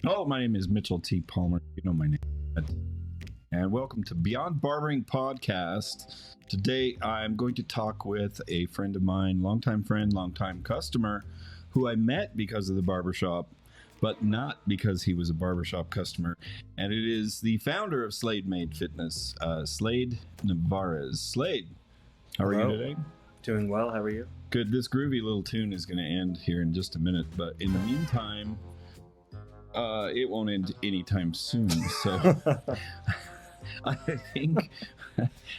Hello, my name is Mitchell T. Palmer. You know my name. And welcome to Beyond Barbering Podcast. Today, I'm going to talk with a friend of mine, longtime friend, longtime customer, who I met because of the barbershop, but not because he was a barbershop customer. And it is the founder of Slade Made Fitness, Slade Nevarez. Slade, how are you today? Doing well. How are you? Good. This groovy little tune is going to end here in just a minute, but in the meantime, it won't end anytime soon. So I think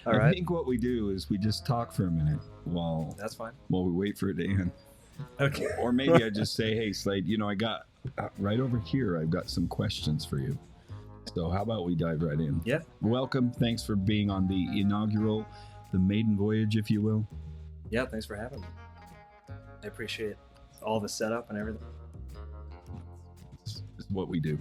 I think what we do is we just talk for a minute while that's fine. While we wait for it to end. Okay. Or maybe I just say, hey, Slade, I got right over here. I've got some questions for you. So how about we dive right in? Yeah. Welcome. Thanks for being on the inaugural, the maiden voyage, if you will. Yeah. Thanks for having me. I appreciate all the setup and everything. This is what we do.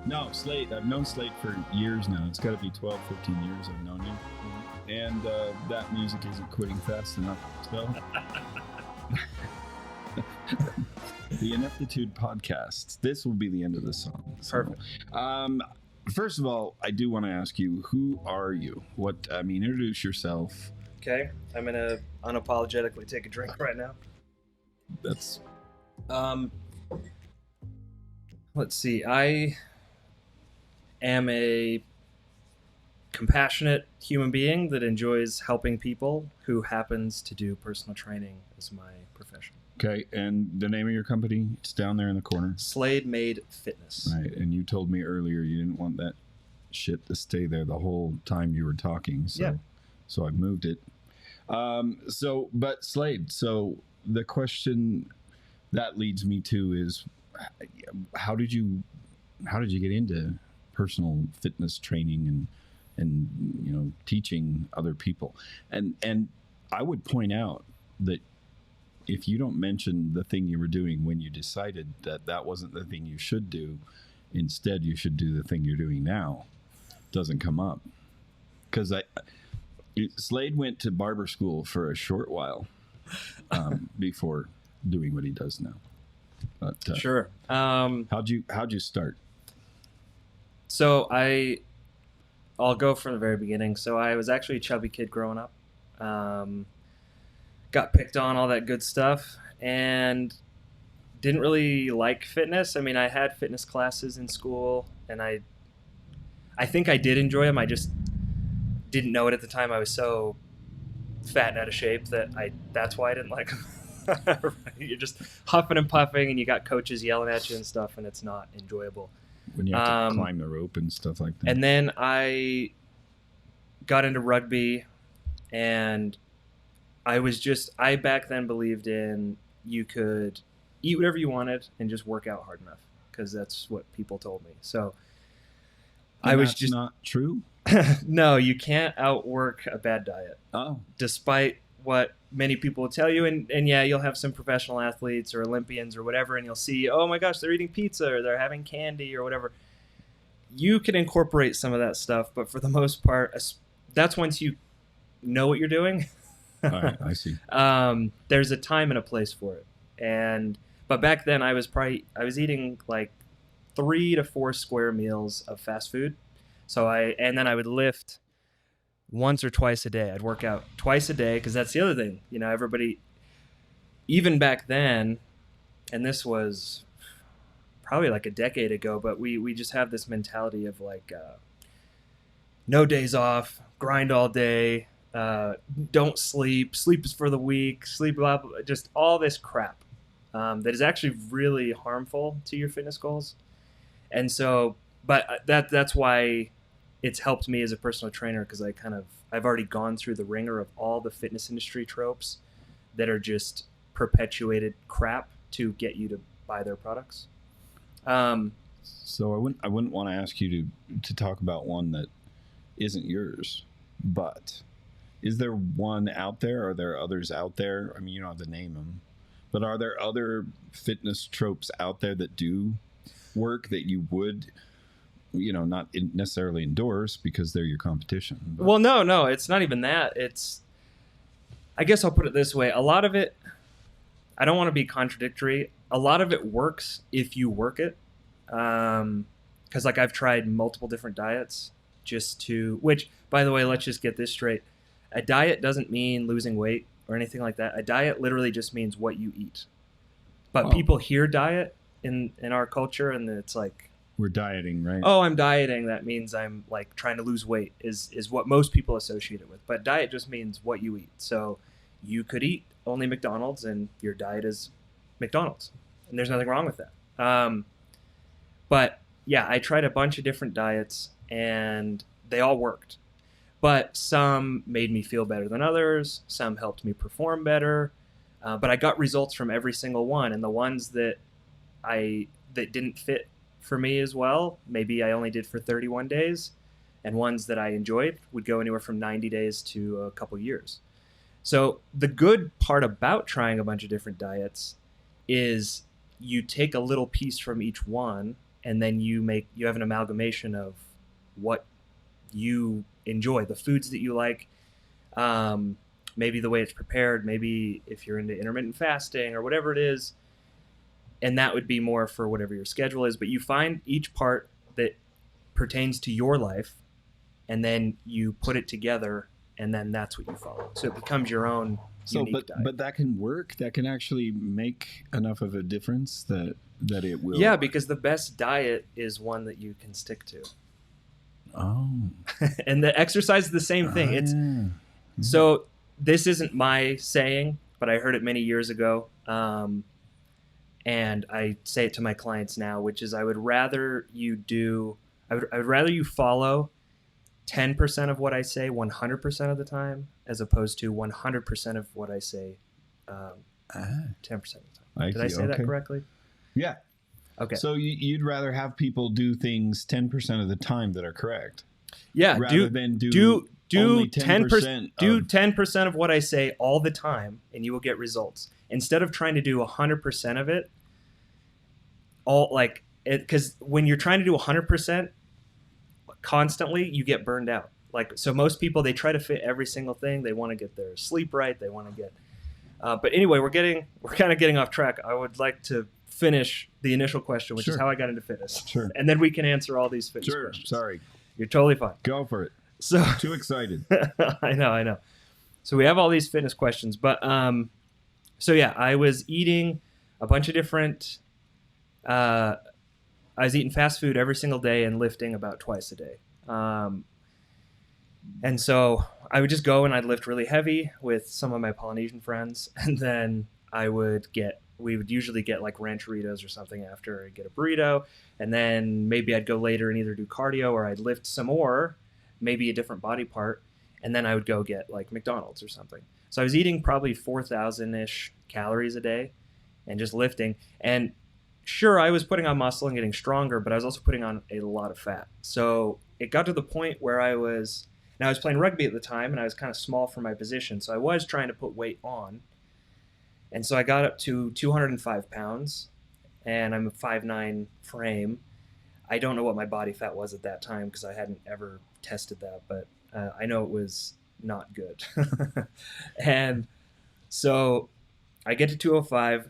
No, Slade, I've known Slade for years now. It's got to be 12, 15 years I've known you. Mm-hmm. And that music isn't quitting fast enough. So, the Ineptitude Podcast. This will be the end of the song. So, Perfect. First of all, I do want to ask you, who are you? Introduce yourself. Okay. I'm going to unapologetically take a drink right now. That's... Let's see. I am a compassionate human being that enjoys helping people who happens to do personal training as my profession. Okay, and the name of your company, it's down there in the corner. Slade Made Fitness. Right, and you told me earlier you didn't want that shit to stay there the whole time you were talking, so I moved it. But Slade, so the question that leads me to is, how did you get into personal fitness training and teaching other people? And I would point out that if you don't mention the thing you were doing when you decided that wasn't the thing you should do, instead you should do the thing you're doing now, doesn't come up. Because Slade went to barber school for a short while before doing what he does now. But, sure. How'd you start? So I'll go from the very beginning. So I was actually a chubby kid growing up. Got picked on, all that good stuff, and didn't really like fitness. I mean, I had fitness classes in school, and I think I did enjoy them. I just didn't know it at the time. I was so fat and out of shape that's why I didn't like them. You're just huffing and puffing, and you got coaches yelling at you and stuff, and it's not enjoyable. When you have to climb the rope and stuff like that. And then I got into rugby, and I back then believed in you could eat whatever you wanted and just work out hard enough, because that's what people told me. So and I was just not true. No, you can't outwork a bad diet. Oh, despite what many people will tell you, and yeah, you'll have some professional athletes or Olympians or whatever, and you'll see, oh my gosh, they're eating pizza or they're having candy or whatever. You can incorporate some of that stuff, but for the most part, that's once you know what you're doing. All right, I see. There's a time and a place for it, but back then I was eating like 3 to 4 square meals of fast food. And then I would lift once or twice a day. I'd work out twice a day, because that's the other thing. Everybody, even back then, and this was probably like a decade ago, but we just have this mentality of like, no days off, grind all day, don't sleep is for the weak, sleep, blah, blah, just all this crap that is actually really harmful to your fitness goals. And so, but that's why it's helped me as a personal trainer, because I've already gone through the ringer of all the fitness industry tropes that are just perpetuated crap to get you to buy their products. So I wouldn't want to ask you to talk about one that isn't yours, but is there one out there? Are there others out there? I mean, you don't have to name them, but are there other fitness tropes out there that do work that you would not necessarily endorse because they're your competition? But. Well, no, it's not even that. I guess I'll put it this way. A lot of it, I don't want to be contradictory. A lot of it works if you work it. Because like I've tried multiple different diets which, by the way, let's just get this straight. A diet doesn't mean losing weight or anything like that. A diet literally just means what you eat. But people hear diet in our culture, and it's like, we're dieting, right? Oh, I'm dieting. That means I'm like trying to lose weight is what most people associate it with. But diet just means what you eat. So you could eat only McDonald's and your diet is McDonald's. And there's nothing wrong with that. But yeah, I tried a bunch of different diets and they all worked. But some made me feel better than others. Some helped me perform better. But I got results from every single one. And the ones that didn't fit for me as well, maybe I only did for 31 days. And ones that I enjoyed would go anywhere from 90 days to a couple years. So the good part about trying a bunch of different diets is you take a little piece from each one, and then you have an amalgamation of what you enjoy, the foods that you like, maybe the way it's prepared, maybe if you're into intermittent fasting or whatever it is, and that would be more for whatever your schedule is. But you find each part that pertains to your life, and then you put it together, and then that's what you follow. So it becomes your own unique diet. But that can work. That can actually make enough of a difference that it will. Yeah, because the best diet is one that you can stick to. Oh. And the exercise is the same thing. So this isn't my saying, but I heard it many years ago. And I say it to my clients now, which is I would rather you follow 10% of what I say 100% of the time, as opposed to 100% of what I say 10% of the time. Did I say that correctly? Yeah. Okay. So you'd rather have people do things 10% of the time that are correct. Yeah. Rather than do only 10%. Do 10% of what I say all the time, and you will get results. Instead of trying to do 100% of it, because when you're trying to do 100% constantly, you get burned out. So most people, they try to fit every single thing. They want to get their sleep right. They want to get. But anyway, we're kind of getting off track. I would like to finish the initial question, which is how I got into fitness. Sure. And then we can answer all these fitness questions. Sorry. You're totally fine. Go for it. So too excited. I know. So we have all these fitness questions, but so yeah, I was eating a bunch of different. I was eating fast food every single day and lifting about twice a day. And so I would just go and I'd lift really heavy with some of my Polynesian friends, and then we would usually get like rancheritos or something after. I'd get a burrito, and then maybe I'd go later and either do cardio or I'd lift some more, maybe a different body part, and then I would go get like McDonald's or something. So I was eating probably 4,000-ish calories a day and just lifting. And sure, I was putting on muscle and getting stronger, but I was also putting on a lot of fat. So it got to the point where I was playing rugby at the time, and I was kind of small for my position. So I was trying to put weight on. And so I got up to 205 pounds, and I'm a 5'9" frame. I don't know what my body fat was at that time because I hadn't ever tested that, but I know it was not good. And so I get to 205.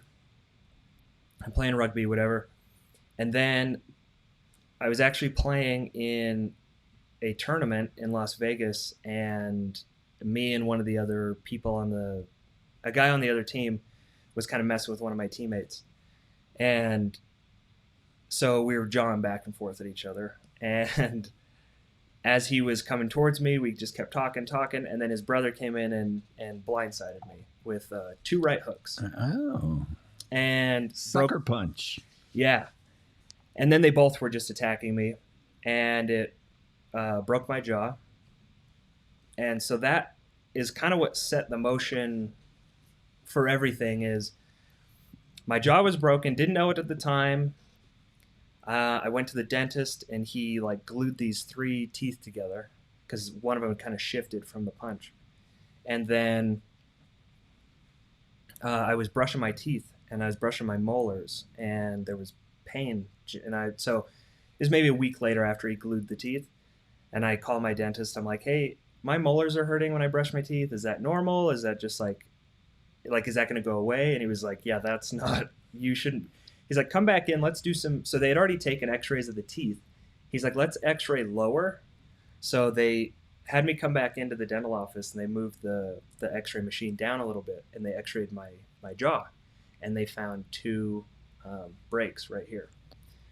I'm playing rugby, whatever. And then I was actually playing in a tournament in Las Vegas, and me and one of the other people a guy on the other team was kind of messing with one of my teammates. And so we were jawing back and forth at each other. And as he was coming towards me, we just kept talking. And then his brother came in and blindsided me with 2 right hooks. Oh. And sucker punch. Yeah. And then they both were just attacking me, and it broke my jaw. And so that is kind of what set the motion for everything. Is my jaw was broken, didn't know it at the time. I went to the dentist, and he glued these 3 teeth together because one of them kind of shifted from the punch. And then I was brushing my teeth, and I was brushing my molars, and there was pain. And so it was maybe a week later after he glued the teeth, and I called my dentist. I'm like, hey, my molars are hurting when I brush my teeth. Is that normal? Is that just is that going to go away? And he was like, yeah, that's not, you shouldn't. He's like, come back in. Let's do some. So they had already taken x-rays of the teeth. He's like, let's x-ray lower. So they had me come back into the dental office, and they moved the x-ray machine down a little bit, and they x-rayed my jaw. And they found 2 breaks right here.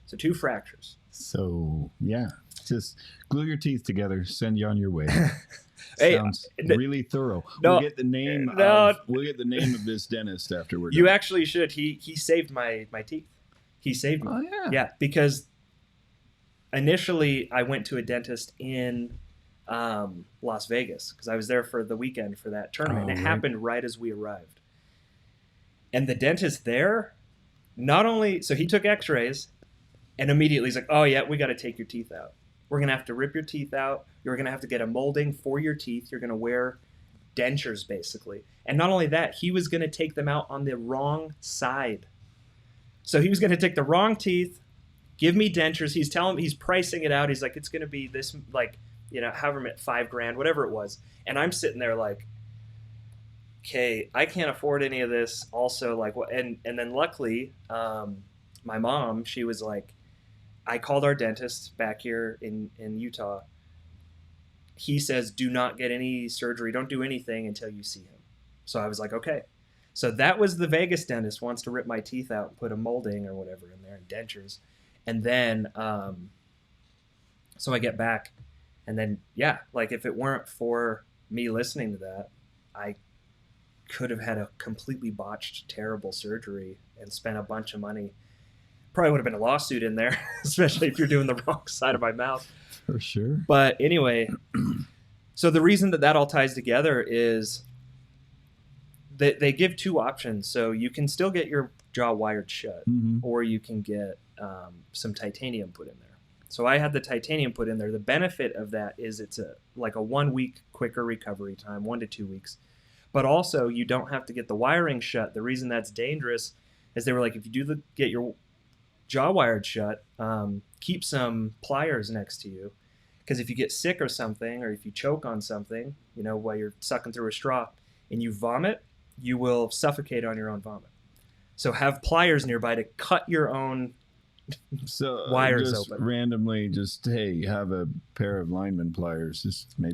So 2 fractures. So, yeah, just glue your teeth together, send you on your way. Hey, sounds really thorough. No, we'll get the name of this dentist after we're done. You actually should. He saved my teeth. He saved me. Oh, yeah. Yeah, because initially I went to a dentist in Las Vegas because I was there for the weekend for that tournament. It happened right as we arrived. And the dentist there, not only, so he took x-rays and immediately he's like, oh yeah, we got to take your teeth out. We're going to have to rip your teeth out. You're going to have to get a molding for your teeth. You're going to wear dentures basically. And not only that, he was going to take them out on the wrong side. So he was going to take the wrong teeth, give me dentures. He's pricing it out. He's like, it's going to be this, like, you know, however much, $5,000, whatever it was. And I'm sitting there like, okay, I can't afford any of this. Also, like, what? And then luckily, my mom, she was like, I called our dentist back here in Utah. He says, do not get any surgery. Don't do anything until you see him. So I was like, okay. So that was the Vegas dentist wants to rip my teeth out and put a molding or whatever in there and dentures. And then, so I get back and then, yeah, like if it weren't for me listening to that, I could have had a completely botched, terrible surgery and spent a bunch of money. Probably would have been a lawsuit in there, especially if you're doing the wrong side of my mouth. For sure. But anyway, so the reason that all ties together is that they give 2 options. So you can still get your jaw wired shut, or you can get some titanium put in there. So I had the titanium put in there. The benefit of that is it's like a 1 week quicker recovery time, 1 to 2 weeks. But also you don't have to get the wiring shut. The reason that's dangerous is they were like, if you get your jaw wired shut, keep some pliers next to you, because if you get sick or something, or if you choke on something, you know, while you're sucking through a straw and you vomit, you will suffocate on your own vomit. So have pliers nearby to cut your own wires just open. Randomly, hey, have a pair of lineman pliers. Just maybe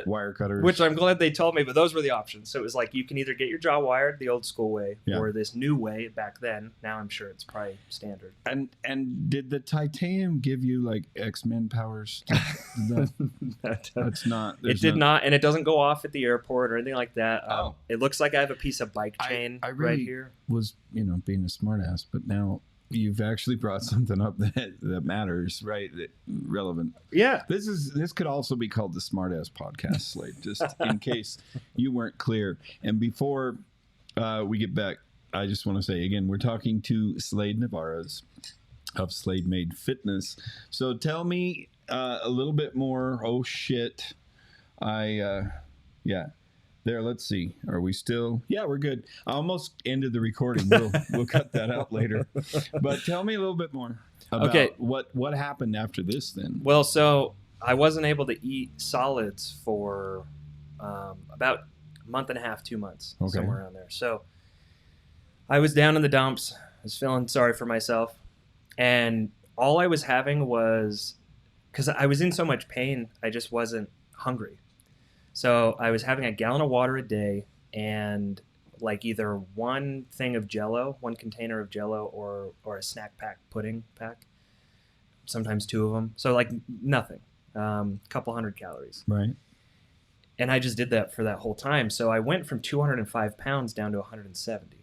wire cutters. Which I'm glad they told me, but those were the options. So it was like you can either get your jaw wired the old school way, or this new way back then. Now I'm sure it's probably standard. And did the titanium give you like X-Men powers? That's not. It did not, and it doesn't go off at the airport or anything like that. It looks like I have a piece of bike chain I really right here. Was being a smartass, but now you've actually brought something up that matters, right? Relevant. Yeah. This could also be called the Smartass Podcast, Slade, just in case you weren't clear. And before we get back, I just want to say again, we're talking to Slade Nevarez of Slade Made Fitness. So tell me a little bit more. Oh shit. There, let's see. Are we still? Yeah, we're good. I almost ended the recording. We'll cut that out later. But tell me a little bit more about what happened after this then. Well, so I wasn't able to eat solids for about a month and a half, 2 months, somewhere around there. So I was down in the dumps. I was feeling sorry for myself. And all I was having was, because I was in so much pain, I just wasn't hungry. So I was having a gallon of water a day and like either one container of Jell-O, or a snack pack, pudding pack, sometimes 2 of them. So like nothing, couple hundred calories. Right. And I just did that for that whole time. So I went from 205 pounds down to 170.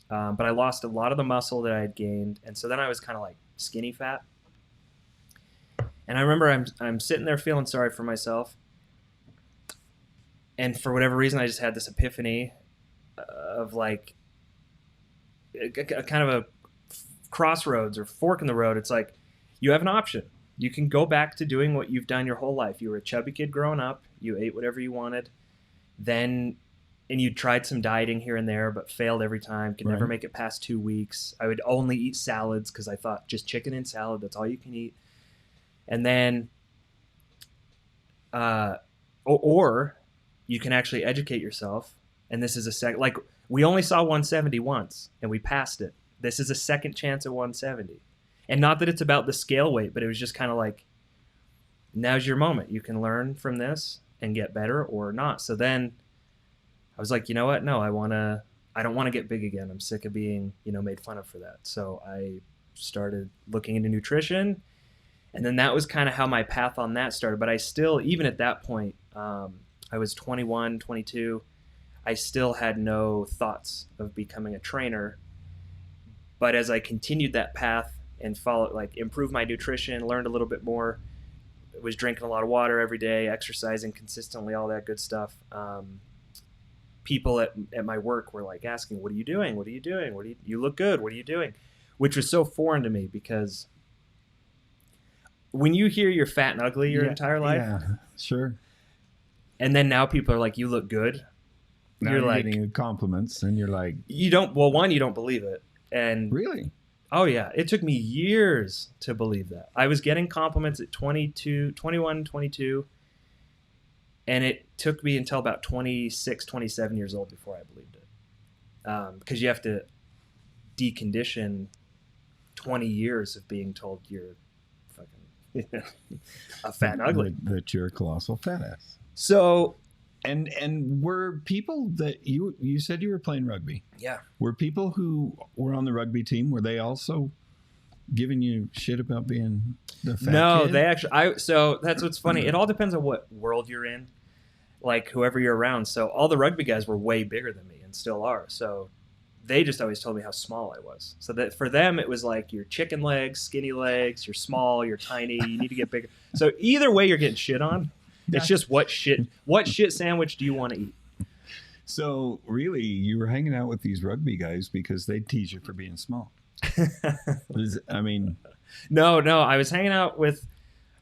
But I lost a lot of the muscle that I had gained. And so then I was kind of like skinny fat. And I remember I'm sitting there feeling sorry for myself. And for whatever reason, I just had this epiphany of like a kind of a crossroads or fork in the road. It's like, you have an option. You can go back to doing what you've done your whole life. You were a chubby kid growing up. You ate whatever you wanted. And you tried some dieting here and there, but failed every time. Could never make it past 2 weeks. I would only eat salads because I thought just chicken and salad, that's all you can eat. And then, or you can actually educate yourself. And this is like we only saw 170 once and we passed it. this is a second chance at 170. And not that it's about the scale weight, but it was just kind of like, now's your moment. You can learn from this and get better or not. So then I was like, you know what? No, I don't want to get big again. I'm sick of being, made fun of for that. So I started looking into nutrition, and then that was kind of how my path on that started. But I still, even at that point, I was 21, 22. I still had no thoughts of becoming a trainer. But as I continued that path and improved my nutrition, learned a little bit more, was drinking a lot of water every day, exercising consistently, all that good stuff. People at my work were like asking, what are you doing? What are you doing? You look good. What are you doing? Which was so foreign to me, because when you hear you're fat and ugly your entire life. Yeah, sure. And then now people are like, you look good. Now you're like getting compliments, and you're like, you don't believe it. And really? Oh yeah. It took me years to believe that. I was getting compliments at 21, 22. And it took me until about 26, 27 years old before I believed it. Because you have to decondition 20 years of being told you're fucking a fat and ugly. That you're a colossal fat ass. So, and were people that you said you were playing rugby? Yeah. Were people who were on the rugby team, were they also giving you shit about being the fat No, kid? they actually, so that's what's funny. It all depends on what world you're in, like whoever you're around. So all the rugby guys were way bigger than me and still are. So they just always told me how small I was. So that for them, it was like you're chicken legs, skinny legs, you're small, you're tiny, you need to get bigger. So either way you're getting shit on. It's just what shit sandwich do you want to eat? So really you were hanging out with these rugby guys because they tease you for being small. I mean, no, I was hanging out with,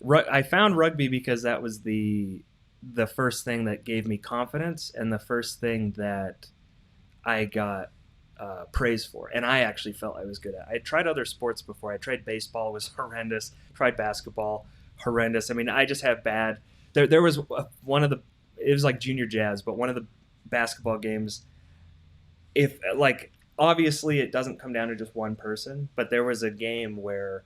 I found rugby because that was the first thing that gave me confidence and the first thing that I got praise for. And I actually felt I was good at. I tried other sports before. I tried baseball, was horrendous. Tried basketball, horrendous. I mean, I just have bad. There was it was like junior jazz, but one of the basketball games, obviously it doesn't come down to just one person, but there was a game where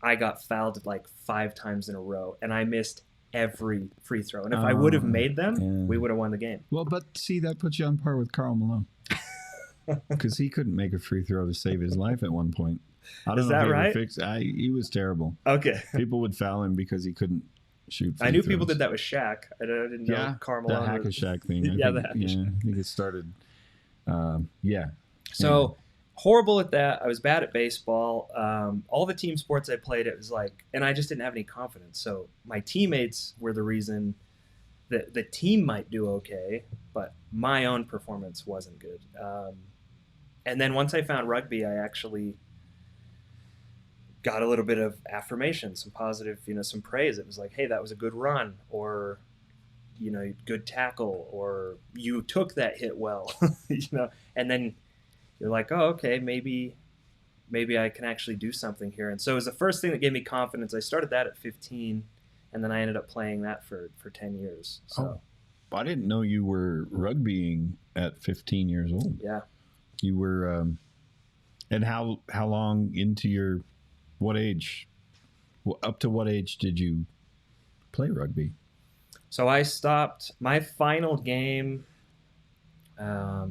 I got fouled like 5 times in a row and I missed every free throw. And if I would have made them, we would have won the game. Well, but see, that puts you on par with Karl Malone. Because he couldn't make a free throw to save his life at one point. I don't Is know that if he right? ever fixed. He was terrible. Okay. People would foul him because he couldn't shoot free I knew throws. people did that with Shaq. I didn't know Karl Malone. The hack-a-Shaq thing. I think it started. So horrible at that. I was bad at baseball. All the team sports I played, it was like, and I just didn't have any confidence. So my teammates were the reason that the team might do okay, but my own performance wasn't good. And then once I found rugby, I actually got a little bit of affirmation, some positive, some praise. It was like, hey, that was a good run, or, good tackle, or you took that hit well, and then you're like, oh, okay, maybe I can actually do something here. And so it was the first thing that gave me confidence. I started that at 15, and then I ended up playing that for 10 years. So I didn't know you were rugbying at 15 years old. Yeah. You were, and how long into what age? Up to what age did you play rugby? So I stopped my final game. I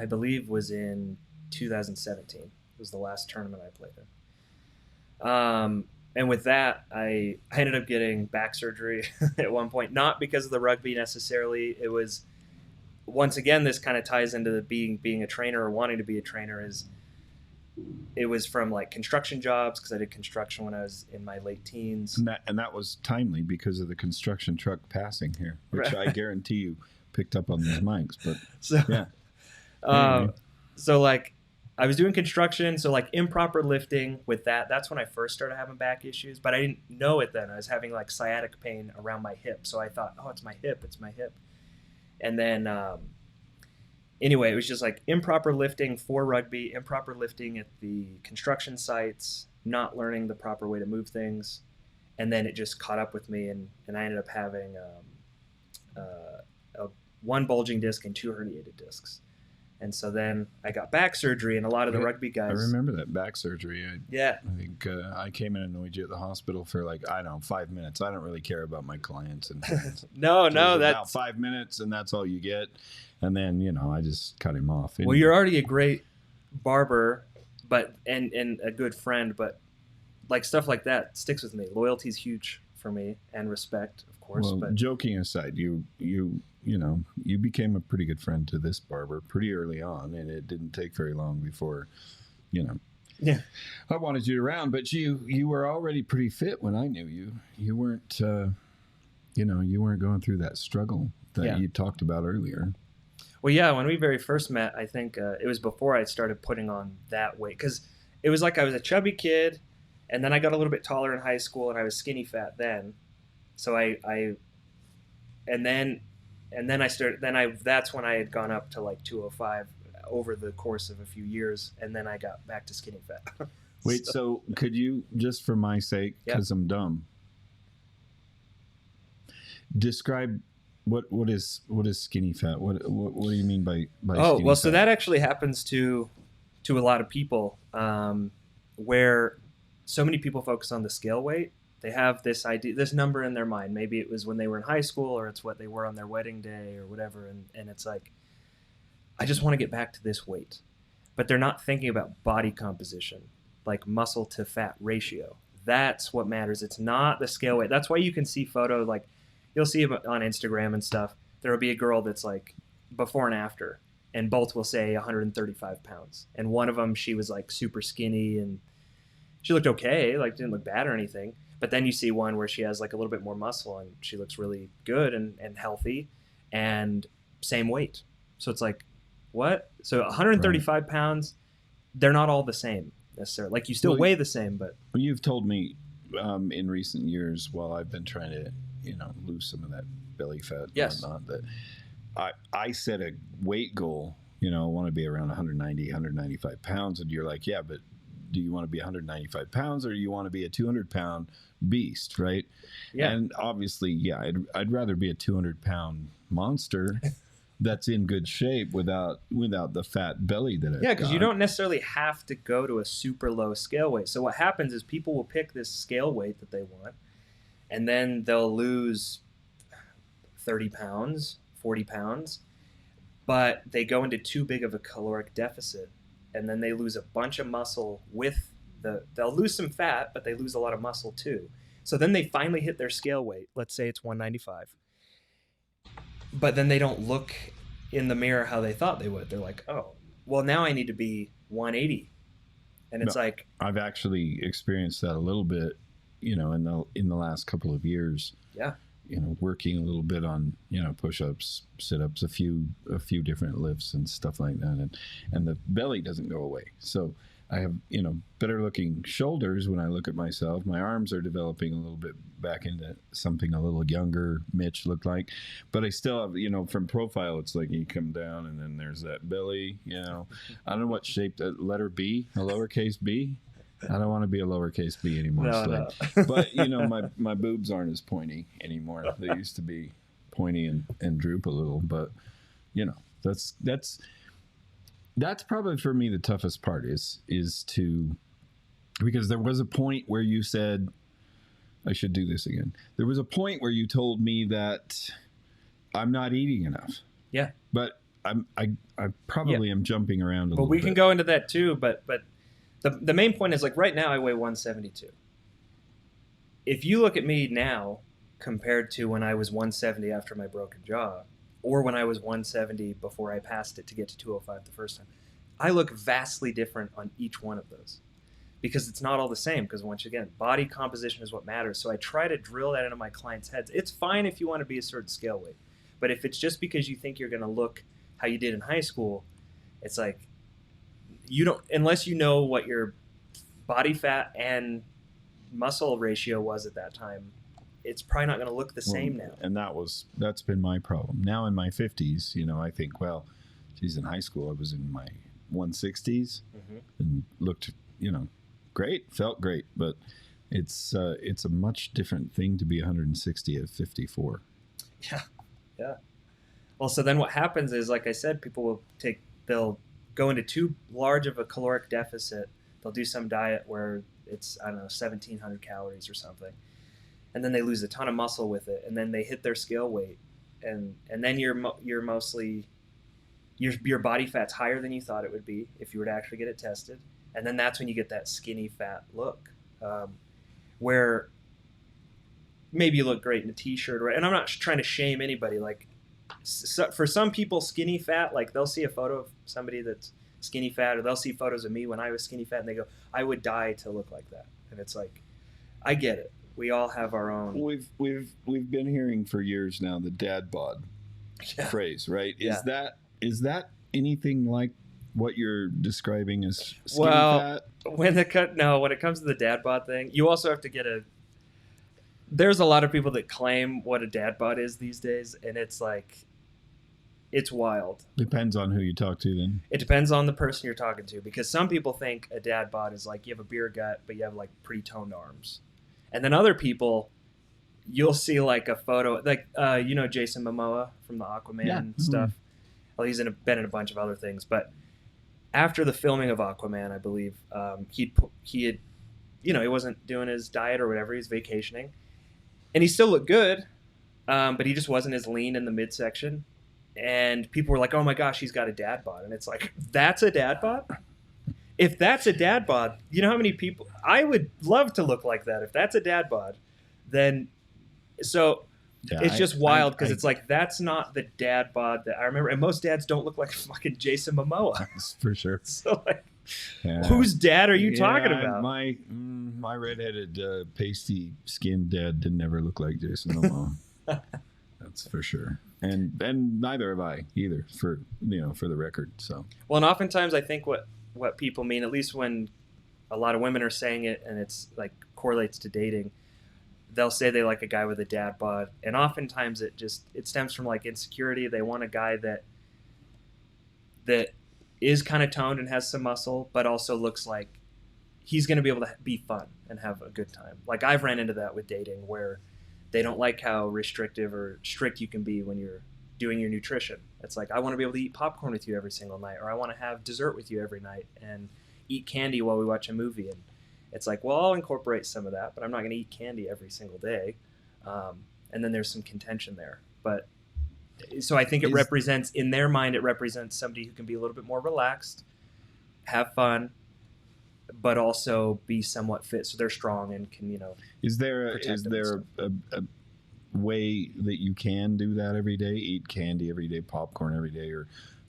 believe was in 2017. It was the last tournament I played in. And with that, I ended up getting back surgery at one point, not because of the rugby necessarily. It was, once again, this kind of ties into the being a trainer or wanting to be a trainer. It was from like construction jobs, because I did construction when I was in my late teens. And that was timely because of the construction truck passing here, which I guarantee you picked up on these mics. But yeah. Anyway. So like I was doing construction, so like improper lifting with that's when I first started having back issues, but I didn't know it then. I was having like sciatic pain around my hip, so I thought, oh, it's my hip. And then anyway, it was just like improper lifting for rugby, improper lifting at the construction sites, not learning the proper way to move things, and then it just caught up with me, and I ended up having one bulging disc and 2 herniated discs. And so then I got back surgery, and a lot of the rugby guys. I remember that back surgery. Yeah. I think I came and annoyed you at the hospital for like, I don't know, 5 minutes. I don't really care about my clients. And no, that's about 5 minutes, and that's all you get. And then, you know, I just cut him off. Well, you're already a great barber, but and a good friend, but like stuff like that sticks with me. Loyalty's huge for me, and respect, of course. Well, but joking aside, you know, you became a pretty good friend to this barber pretty early on, and it didn't take very long before, you know. Yeah. I wanted you around, but you were already pretty fit when I knew you. You weren't, you know, you weren't going through that struggle that you talked about earlier. Well, yeah, when we very first met, I think it was before I started putting on that weight, because it was like I was a chubby kid, and then I got a little bit taller in high school, and I was skinny fat then. So that's when I had gone up to like 205 over the course of a few years, and then I got back to skinny fat. Wait, so could you, just for my sake, because I'm dumb, describe what is skinny fat? What do you mean by skinny fat? So that actually happens to a lot of people, where so many people focus on the scale weight. They have this idea, this number in their mind. Maybe it was when they were in high school, or it's what they were on their wedding day or whatever. And it's like, I just want to get back to this weight. But they're not thinking about body composition, like muscle to fat ratio. That's what matters. It's not the scale weight. That's why you can see photo, like you'll see them on Instagram and stuff. There will be a girl that's like before and after, and both will say 135 pounds. And one of them, she was like super skinny, and she looked okay, like didn't look bad or anything. But then you see one where she has like a little bit more muscle, and she looks really good and healthy, and same weight. So it's like, what? So 135 pounds, they're not all the same necessarily. Like you still weigh the same, but. Well, you've told me in recent years, while I've been trying to, you know, lose some of that belly fat and whatnot, that I set a weight goal, you know, I want to be around 190, 195 pounds. And you're like, yeah, but do you want to be 195 pounds, or do you want to be a 200-pound beast, right? Yeah. And obviously, yeah, I'd rather be a 200-pound monster that's in good shape without the fat belly that I've got. Because you don't necessarily have to go to a super low scale weight. So what happens is people will pick this scale weight that they want, and then they'll lose 30 pounds, 40 pounds, but they go into too big of a caloric deficit. And then they lose a bunch of muscle they'll lose some fat, but they lose a lot of muscle too. So then they finally hit their scale weight. Let's say it's 195. But then they don't look in the mirror how they thought they would. They're like, oh, well, now I need to be 180. And it's like, I've actually experienced that a little bit, you know, in the last couple of years. Yeah. You know, working a little bit on, you know, push-ups, sit-ups, a few different lifts and stuff like that, and the belly doesn't go away. So I have, you know, better looking shoulders when I look at myself. My arms are developing a little bit back into something a little younger Mitch looked like, but I still have, you know, from profile, it's like you come down and then there's that belly, you know. I don't know what shape, that letter B, a lowercase b. I don't want to be a lowercase b anymore. No. But, you know, my boobs aren't as pointy anymore. They used to be pointy and droop a little. But, you know, that's probably for me the toughest part is to, because there was a point where you said, I should do this again. There was a point where you told me that I'm not eating enough. Yeah. But I probably am jumping around a little bit. But we can go into that too, but the main point is, like, right now I weigh 172. If you look at me now compared to when I was 170 after my broken jaw, or when I was 170 before I passed it to get to 205 the first time, I look vastly different on each one of those, because it's not all the same. Because once again, body composition is what matters. So I try to drill that into my clients' heads. It's fine if you want to be a certain scale weight, but if it's just because you think you're going to look how you did in high school, it's like, you don't, unless you know what your body fat and muscle ratio was at that time, it's probably not going to look the same now. And that's been my problem. Now in my 50s, you know, I think, well, geez, in high school I was in my 160s and looked, you know, great, felt great, but it's a much different thing to be 160 at 54. Yeah. Well, so then what happens is, like I said, people will they'll go into too large of a caloric deficit. They'll do some diet where it's, I don't know, 1,700 calories or something. And then they lose a ton of muscle with it. And then they hit their scale weight. And then you're mostly, your body fat's higher than you thought it would be if you were to actually get it tested. And then that's when you get that skinny fat look, where maybe you look great in a t-shirt. And I'm not trying to shame anybody. Like, for some people, skinny fat, like they'll see a photo of somebody that's skinny fat, or they'll see photos of me when I was skinny fat, and they go, I would die to look like that. And it's like, I get it. We all have our own. We've been hearing for years now the dad bod phrase, right? Is that anything like what you're describing as skinny fat? When it comes to the dad bod thing, you also have to get there's a lot of people that claim what a dad bod is these days, and it's like, it's wild. Depends on who you talk to then. It depends on the person you're talking to, because some people think a dad bod is like you have a beer gut, but you have like pretty toned arms. And then other people, you'll see like a photo, like, Jason Momoa from the Aquaman stuff. Well, he's been in a bunch of other things, but after the filming of Aquaman, I believe, he had, he wasn't doing his diet or whatever. He's vacationing, and he still looked good, but he just wasn't as lean in the midsection. And people were like, "Oh my gosh, he's got a dad bod," and it's like, that's a dad bod. If that's a dad bod, you know how many people, I would love to look like that. If that's a dad bod, then it's just wild, because it's like, that's not the dad bod that I remember. And most dads don't look like fucking Jason Momoa. For sure. So like, whose dad are you talking about? My redheaded, pasty skinned dad didn't ever look like Jason Momoa. That's for sure. And neither have I either, for the record. So, well, and oftentimes I think what people mean, at least when a lot of women are saying it and it's like correlates to dating, they'll say they like a guy with a dad bod, and oftentimes it stems from like insecurity. They want a guy that is kind of toned and has some muscle, but also looks like he's going to be able to be fun and have a good time. Like, I've ran into that with dating, where they don't like how restrictive or strict you can be when you're doing your nutrition. It's like, I want to be able to eat popcorn with you every single night, or I want to have dessert with you every night and eat candy while we watch a movie. And it's like, well, I'll incorporate some of that, but I'm not going to eat candy every single day. And then there's some contention there. But so I think in their mind, it represents somebody who can be a little bit more relaxed, have fun, but also be somewhat fit, so they're strong and can, Is there a way that you can do that every day? Eat candy every day, popcorn every day,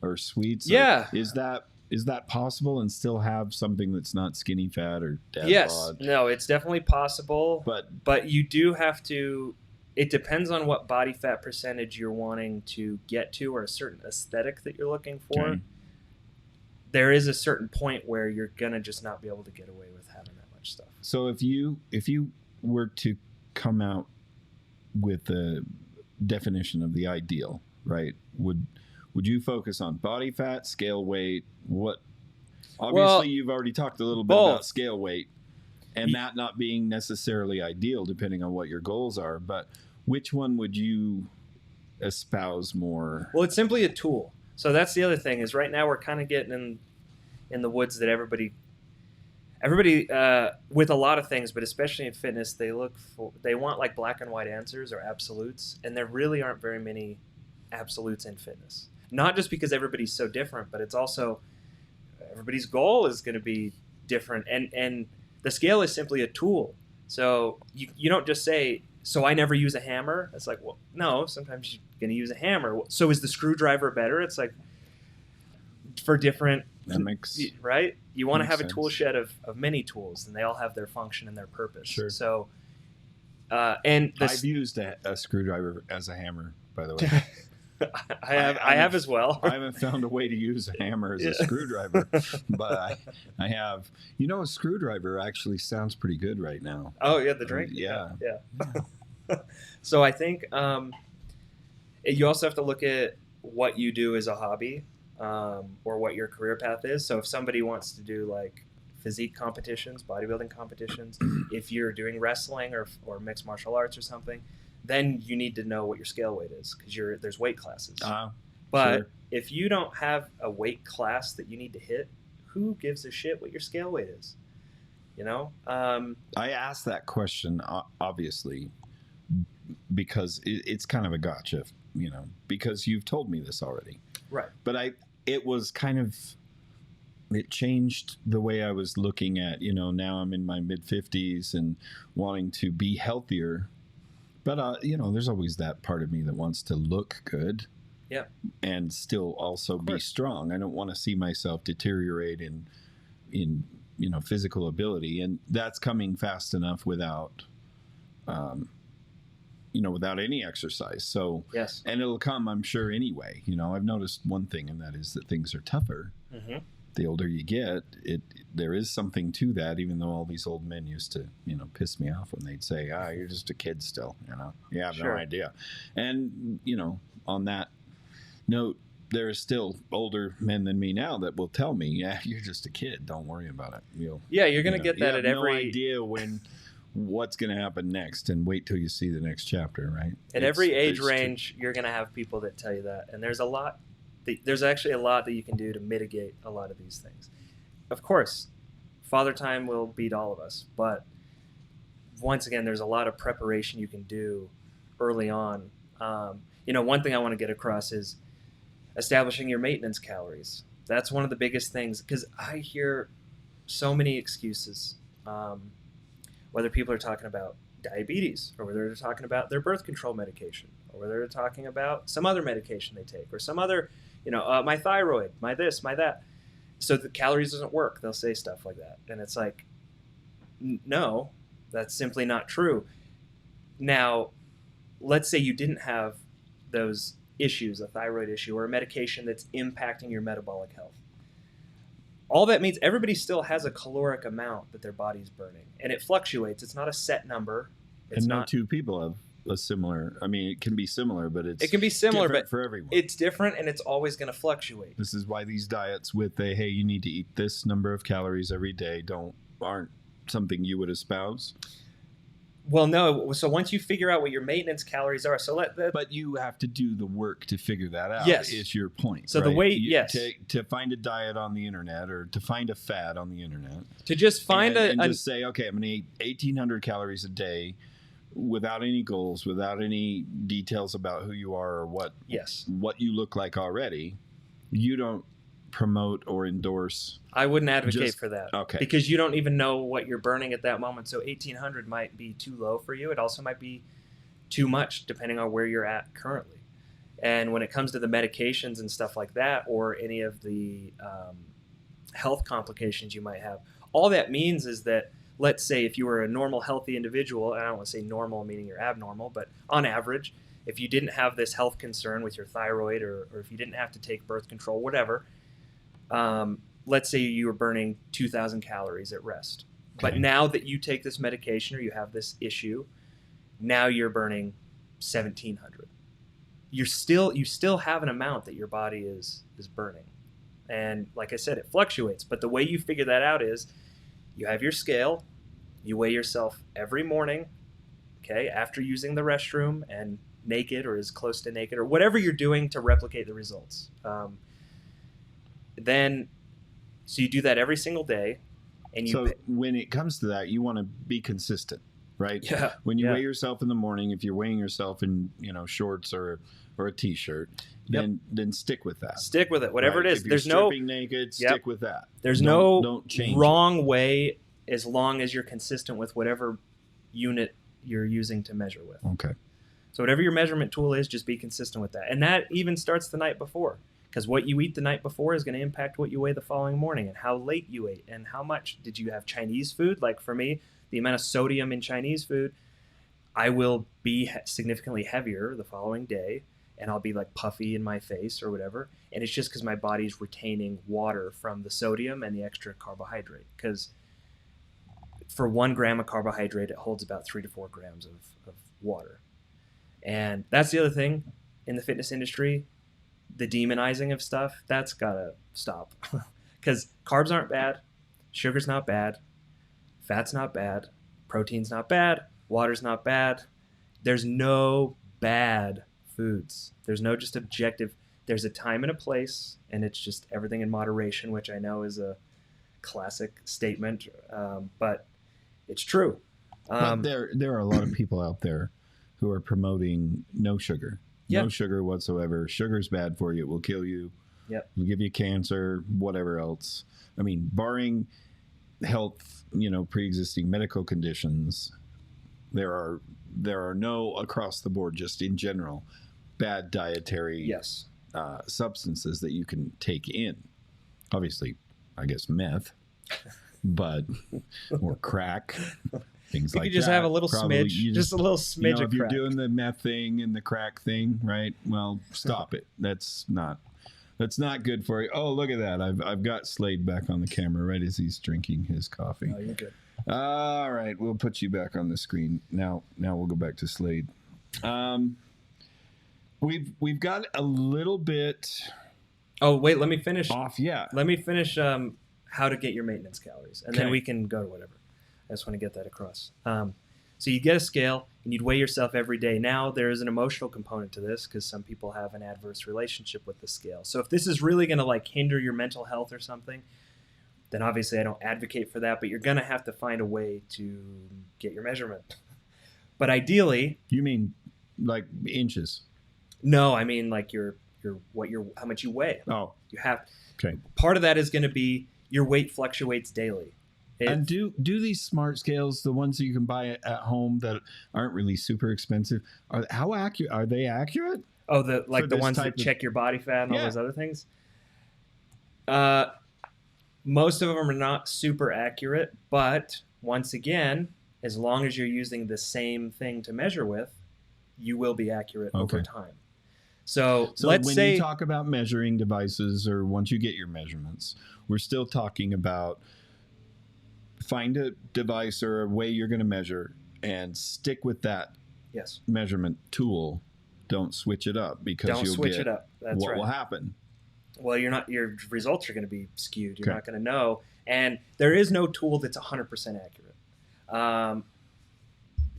or sweets? Yeah. Or is that possible and still have something that's not skinny fat or dad bod? Yes. No, it's definitely possible. But you do have to. It depends on what body fat percentage you're wanting to get to, or a certain aesthetic that you're looking for. Okay. There is a certain point where you're gonna just not be able to get away with having that much stuff. So if you were to come out with a definition of the ideal, right? Would you focus on body fat, scale weight? Obviously, you've already talked a little bit about scale weight, and that not being necessarily ideal depending on what your goals are. But which one would you espouse more? Well, it's simply a tool. So that's the other thing, is right now we're kind of getting in the woods that everybody with a lot of things, but especially in fitness, they want like black and white answers or absolutes, and there really aren't very many absolutes in fitness. Not just because everybody's so different, but it's also everybody's goal is going to be different, and the scale is simply a tool. So you don't just say, so I never use a hammer. It's like, well, no, sometimes you're going to use a hammer. So is the screwdriver better? It's like, for different, right? You want to have a tool shed of many tools, and they all have their function and their purpose. Sure. So, I've used a screwdriver as a hammer, by the way. I have as well. I haven't found a way to use a hammer as a screwdriver, but I have. A screwdriver actually sounds pretty good right now. Oh yeah, the drink. Yeah. So I think you also have to look at what you do as a hobby, or what your career path is. So if somebody wants to do like physique competitions, bodybuilding competitions, if you're doing wrestling or mixed martial arts or something, then you need to know what your scale weight is, because there's weight classes. But Sure. if you don't have a weight class that you need to hit, who gives a shit what your scale weight is? You know? I asked that question, obviously, because it's kind of a gotcha, you know, because you've told me this already. Right. But it was kind of, it changed the way I was looking at, you know, now I'm in my mid-50s and wanting to be healthier. But, you know, there's always that part of me that wants to look good. Yeah. And still also be strong. I don't want to see myself deteriorate in you know, physical ability. And that's coming fast enough without, you know, without any exercise. So, yes. And it'll come, I'm sure, anyway. You know, I've noticed one thing, and that is that things are tougher. Mm-hmm. The older you get, there is something to that, even though all these old men used to, you know, piss me off when they'd say, you're just a kid still, you know, you have no idea. And, you know, on that note, there are still older men than me now that will tell me, you're just a kid, don't worry about it. You're going to get that at every... no idea what's going to happen next, and wait till you see the next chapter, right? At every age range, you're going to have people that tell you that. And there's actually a lot that you can do to mitigate a lot of these things. Of course, father time will beat all of us, but once again, there's a lot of preparation you can do early on. You know, one thing I want to get across is establishing your maintenance calories. That's one of the biggest things, because I hear so many excuses, whether people are talking about diabetes, or whether they're talking about their birth control medication, or whether they're talking about some other medication they take, or some other, you know, my thyroid, my this, my that. So the calories doesn't work. They'll say stuff like that. And it's like, no, that's simply not true. Now, let's say you didn't have those issues, a thyroid issue or a medication that's impacting your metabolic health. All that means, everybody still has a caloric amount that their body's burning, and it fluctuates. It's not a set number. It's no not two people have a similar, I mean, it can be similar, but it can be similar, but for everyone. It's different, and it's always going to fluctuate. This is why these diets with hey, you need to eat this number of calories every day aren't something you would espouse. Well, no. So once you figure out what your maintenance calories are, but you have to do the work to figure that out. Yes, is your point. So right? the way, to find a diet on the internet, or to find a fad on the internet, to just find and just say, okay, I'm going to eat 1,800 calories a day, without any goals, without any details about who you are or what you look like already. You don't promote or endorse. I wouldn't advocate for that. Okay. Because you don't even know what you're burning at that moment. So 1,800 might be too low for you. It also might be too much depending on where you're at currently. And when it comes to the medications and stuff like that, or any of the health complications you might have, all that means is that, let's say if you were a normal, healthy individual, and I don't want to say normal meaning you're abnormal, but on average, if you didn't have this health concern with your thyroid, or if you didn't have to take birth control, whatever, let's say you were burning 2,000 calories at rest. Okay. But now that you take this medication, or you have this issue, now you're burning 1,700. You still have an amount that your body is burning. And like I said, it fluctuates. But the way you figure that out is you have your scale, you weigh yourself every morning, okay, after using the restroom, and naked or as close to naked, or whatever you're doing to replicate the results. So you do that every single day. And when it comes to that, you want to be consistent, right? Yeah. When you weigh yourself in the morning, if you're weighing yourself in, shorts or a t-shirt, then stick with that. Stick with it, whatever it is. If you're stripping naked, stick with that. There's don't change wrong way, as long as you're consistent with whatever unit you're using to measure with. Okay. So whatever your measurement tool is, just be consistent with that. And that even starts the night before, because what you eat the night before is going to impact what you weigh the following morning, and how late you ate, and how much. Did you have Chinese food? Like for me, the amount of sodium in Chinese food, I will be significantly heavier the following day, and I'll be like puffy in my face or whatever. And it's just because my body's retaining water from the sodium and the extra carbohydrate. Because for 1 gram of carbohydrate, it holds about 3 to 4 grams of water. And that's the other thing in the fitness industry, the demonizing of stuff, that's got to stop. Because carbs aren't bad, sugar's not bad, fat's not bad, protein's not bad, water's not bad. There's no bad foods. There's no just objective. There's a time and a place, and it's just everything in moderation, which I know is a classic statement, but it's true. But there are a lot of people out there who are promoting no sugar. No sugar whatsoever. Sugar's bad for you. It will kill you. Yep. It'll give you cancer, whatever else. I mean, barring health, pre-existing medical conditions, there are no across the board, just in general, bad dietary substances that you can take in. Obviously, I guess meth, but or crack, things like that. You could just have a little smidge, just a little smidge of crack. If you're doing the meth thing and the crack thing, right? Well, stop it. That's not good for you. Oh, look at that. I've got Slade back on the camera right as he's drinking his coffee. Oh, you're good. All right, we'll put you back on the screen. Now we'll go back to Slade. We've got a little bit. Oh, wait, let me finish. Off, yeah. Let me finish how to get your maintenance calories, and then we can go to whatever. I just want to get that across. So you get a scale, and you'd weigh yourself every day. Now, there is an emotional component to this because some people have an adverse relationship with the scale. So if this is really going to hinder your mental health or something, then obviously I don't advocate for that, but you're going to have to find a way to get your measurement. But ideally... You mean like inches? No, I mean like how much you weigh. Oh. You have... Okay. Part of that is going to be your weight fluctuates daily. And do these smart scales, the ones that you can buy at home that aren't really super expensive, how accurate are they? Accurate? Oh, the ones that check your body fat and all those other things. Most of them are not super accurate, but once again, as long as you're using the same thing to measure with, you will be accurate over time. So let's say when you talk about measuring devices, or once you get your measurements, we're still talking about find a device or a way you're going to measure and stick with that measurement tool. Don't switch it up because you'll switch it up. That's what will happen. Well, your results are going to be skewed. You're not going to know. And there is no tool that's 100% accurate.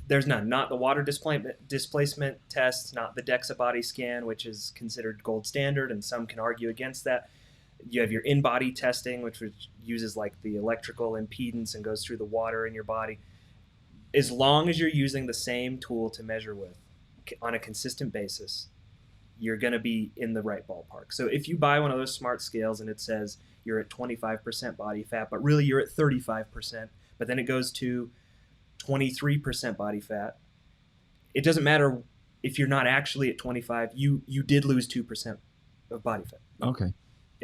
There's none. Not the water displacement test, not the DEXA body scan, which is considered gold standard, and some can argue against that. You have your in-body testing, which uses the electrical impedance and goes through the water in your body. As long as you're using the same tool to measure with on a consistent basis, you're going to be in the right ballpark. So if you buy one of those smart scales and it says you're at 25% body fat, but really you're at 35%, but then it goes to 23% body fat, it doesn't matter if you're not actually at 25, you did lose 2% of body fat. Okay.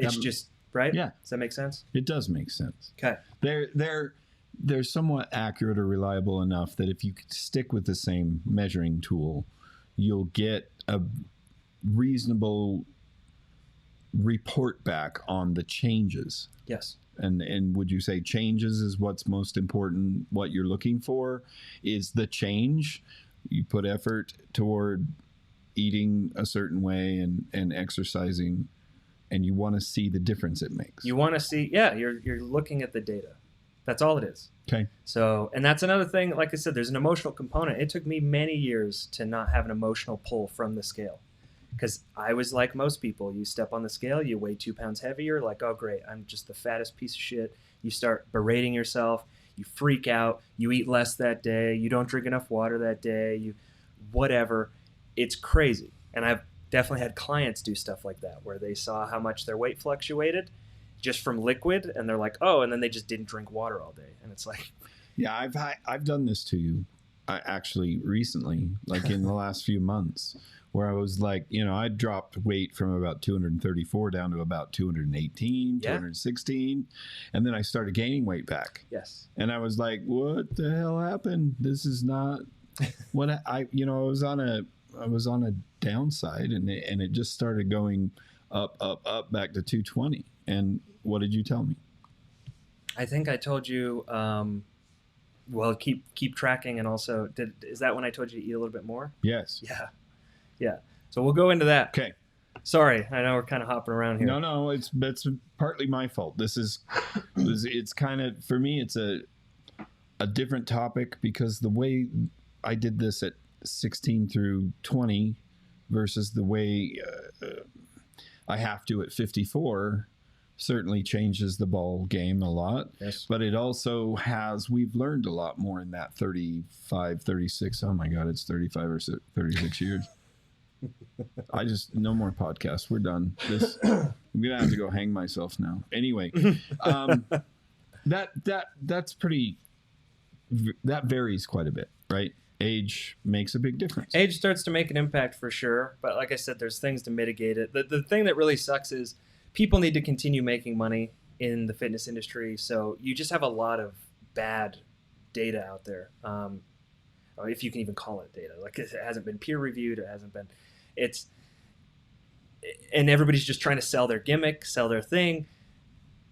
It's just, right? Yeah. Does that make sense? It does make sense. Okay. They're somewhat accurate or reliable enough that if you stick with the same measuring tool, you'll get a reasonable report back on the changes. Yes. And would you say changes is what's most important? What you're looking for is the change. You put effort toward eating a certain way and exercising, and you want to see the difference it makes. You want to see, you're looking at the data. That's all it is. Okay. So, and that's another thing, like I said, there's an emotional component. It took me many years to not have an emotional pull from the scale. Because I was like most people. You step on the scale, you weigh 2 pounds heavier, like, oh, great, I'm just the fattest piece of shit. You start berating yourself. You freak out. You eat less that day. You don't drink enough water that day. Whatever. It's crazy. And I've definitely had clients do stuff like that where they saw how much their weight fluctuated just from liquid, and they're like, oh, and then they just didn't drink water all day. And it's like... Yeah, I've done this to you actually recently, like in the last few months, where I was like, I dropped weight from about 234 down to about 218, 216, and then I started gaining weight back. Yes. And I was like, what the hell happened? This is not what I was on a downside, and it just started going up back to 220. And what did you tell me? I think I told you, keep tracking, and also, is that when I told you to eat a little bit more? Yes. Yeah. So we'll go into that. Okay. Sorry, I know we're kind of hopping around here. No, that's partly my fault. It's kind of, for me, it's a different topic because the way I did this at 16 through 20 versus the way I have to at 54 certainly changes the ball game a lot. Yes. But it also we've learned a lot more in that 35, 36. Oh my God, it's 35 or 36 years. No more podcasts. We're done. I'm going to have to go hang myself now. Anyway, that's pretty, that varies quite a bit, right? Age makes a big difference. Age starts to make an impact for sure. But like I said, there's things to mitigate it. The thing that really sucks is people need to continue making money in the fitness industry. So you just have a lot of bad data out there. If you can even call it data. Like it hasn't been peer reviewed. And everybody's just trying to sell their gimmick, sell their thing.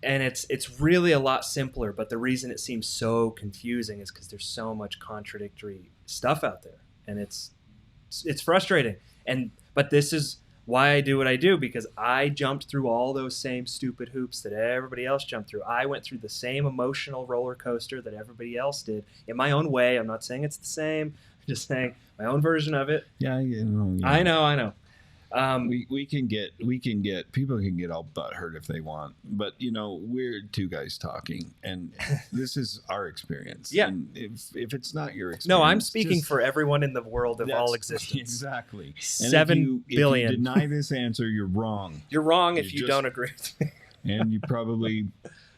And it's really a lot simpler, but the reason it seems so confusing is because there's so much contradictory stuff out there, and it's frustrating. But this is why I do what I do, because I jumped through all those same stupid hoops that everybody else jumped through. I went through the same emotional roller coaster that everybody else did in my own way. I'm not saying it's the same. I'm just saying my own version of it. Yeah. I know. We can get people can get all butthurt if they want, but we're two guys talking, and this is our experience. Yeah. And if it's not your experience, no, I'm speaking for everyone in the world of all existence. Exactly. 7 billion. If you deny this answer, you're wrong. You're wrong if you don't agree with me. And you're probably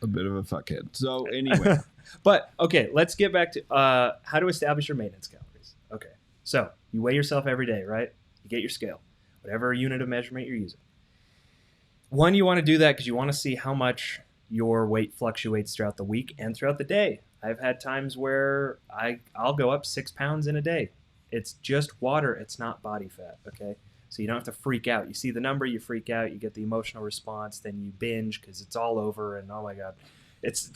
a bit of a fuckhead. So anyway, but okay, let's get back to how to establish your maintenance calories. Okay, so you weigh yourself every day, right? You get your scale. Whatever unit of measurement you're using. One, you want to do that because you want to see how much your weight fluctuates throughout the week and throughout the day. I've had times where I'll go up 6 pounds in a day. It's just water. It's not body fat, okay? So you don't have to freak out. You see the number, you freak out, you get the emotional response, then you binge because it's all over and oh my God. It's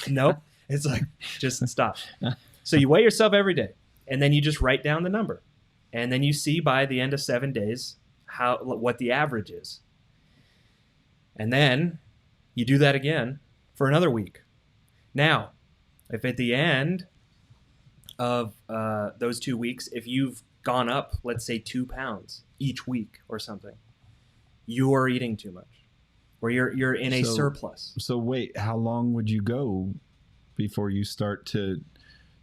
like, just stop. So you weigh yourself every day and then you just write down the number. And then you see by the end of 7 days what the average is. And then you do that again for another week. Now, if at the end of those 2 weeks, if you've gone up, let's say 2 pounds each week or something, you are eating too much, or you're in a surplus. So wait, how long would you go before you start to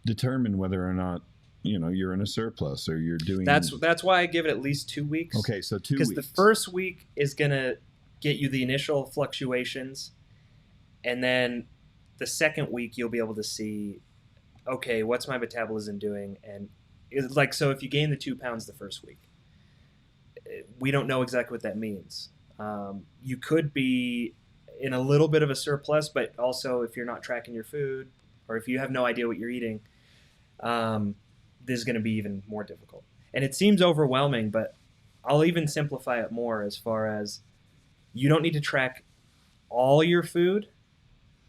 determine whether or not you're in a surplus or you're doing... That's why I give it at least 2 weeks. Okay, so 2 weeks. Because the first week is going to get you the initial fluctuations. And then the second week, you'll be able to see, okay, what's my metabolism doing? And it's like, so if you gain the 2 pounds the first week, we don't know exactly what that means. You could be in a little bit of a surplus, but also if you're not tracking your food or if you have no idea what you're eating, this is going to be even more difficult. And it seems overwhelming, but I'll even simplify it more as far as you don't need to track all your food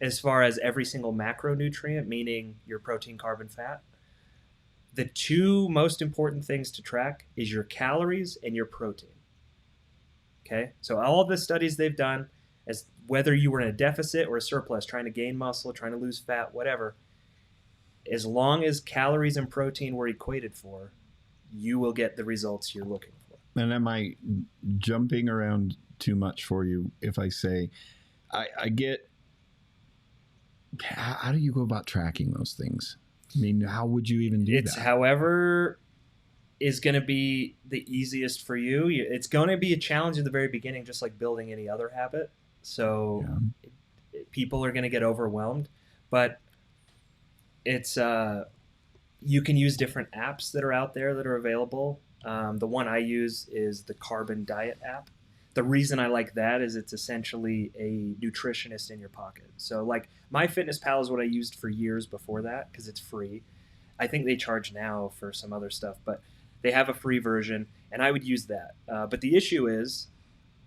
as far as every single macronutrient, meaning your protein, carb, and fat. The two most important things to track is your calories and your protein. Okay? So all of the studies they've done, as whether you were in a deficit or a surplus, trying to gain muscle, trying to lose fat, whatever, as long as calories and protein were equated for, you will get the results you're looking for. And am I jumping around too much for you if I say, I get, how do you go about tracking those things? I mean, how would you even do that? It's however is going to be the easiest for you. It's going to be a challenge in the very beginning, just like building any other habit. So people are going to get overwhelmed, but it's you can use different apps that are out there that are available. The one I use is the Carbon Diet app. The reason I like that is it's essentially a nutritionist in your pocket. So like MyFitnessPal is what I used for years before that because it's free. I think they charge now for some other stuff, but they have a free version, and I would use that. But the issue is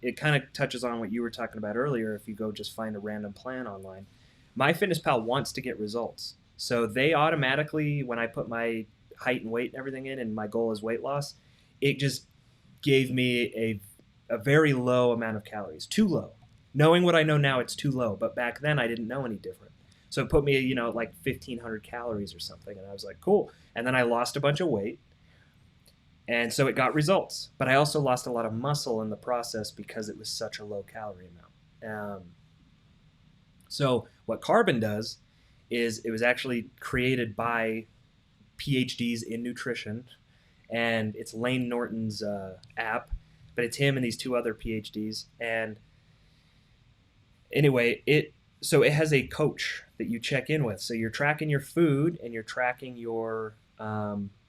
it kind of touches on what you were talking about earlier. If you go just find a random plan online, MyFitnessPal wants to get results. So they automatically, when I put my height and weight and everything in, and my goal is weight loss, it just gave me a very low amount of calories. Too low. Knowing what I know now, it's too low. But back then, I didn't know any different. So it put me, like 1,500 calories or something. And I was like, cool. And then I lost a bunch of weight. And so it got results. But I also lost a lot of muscle in the process because it was such a low calorie amount. So what Carbon does is it was actually created by PhDs in nutrition, and it's Lane Norton's app, but it's him and these two other PhDs. And anyway, it has a coach that you check in with. So you're tracking your food and you're tracking your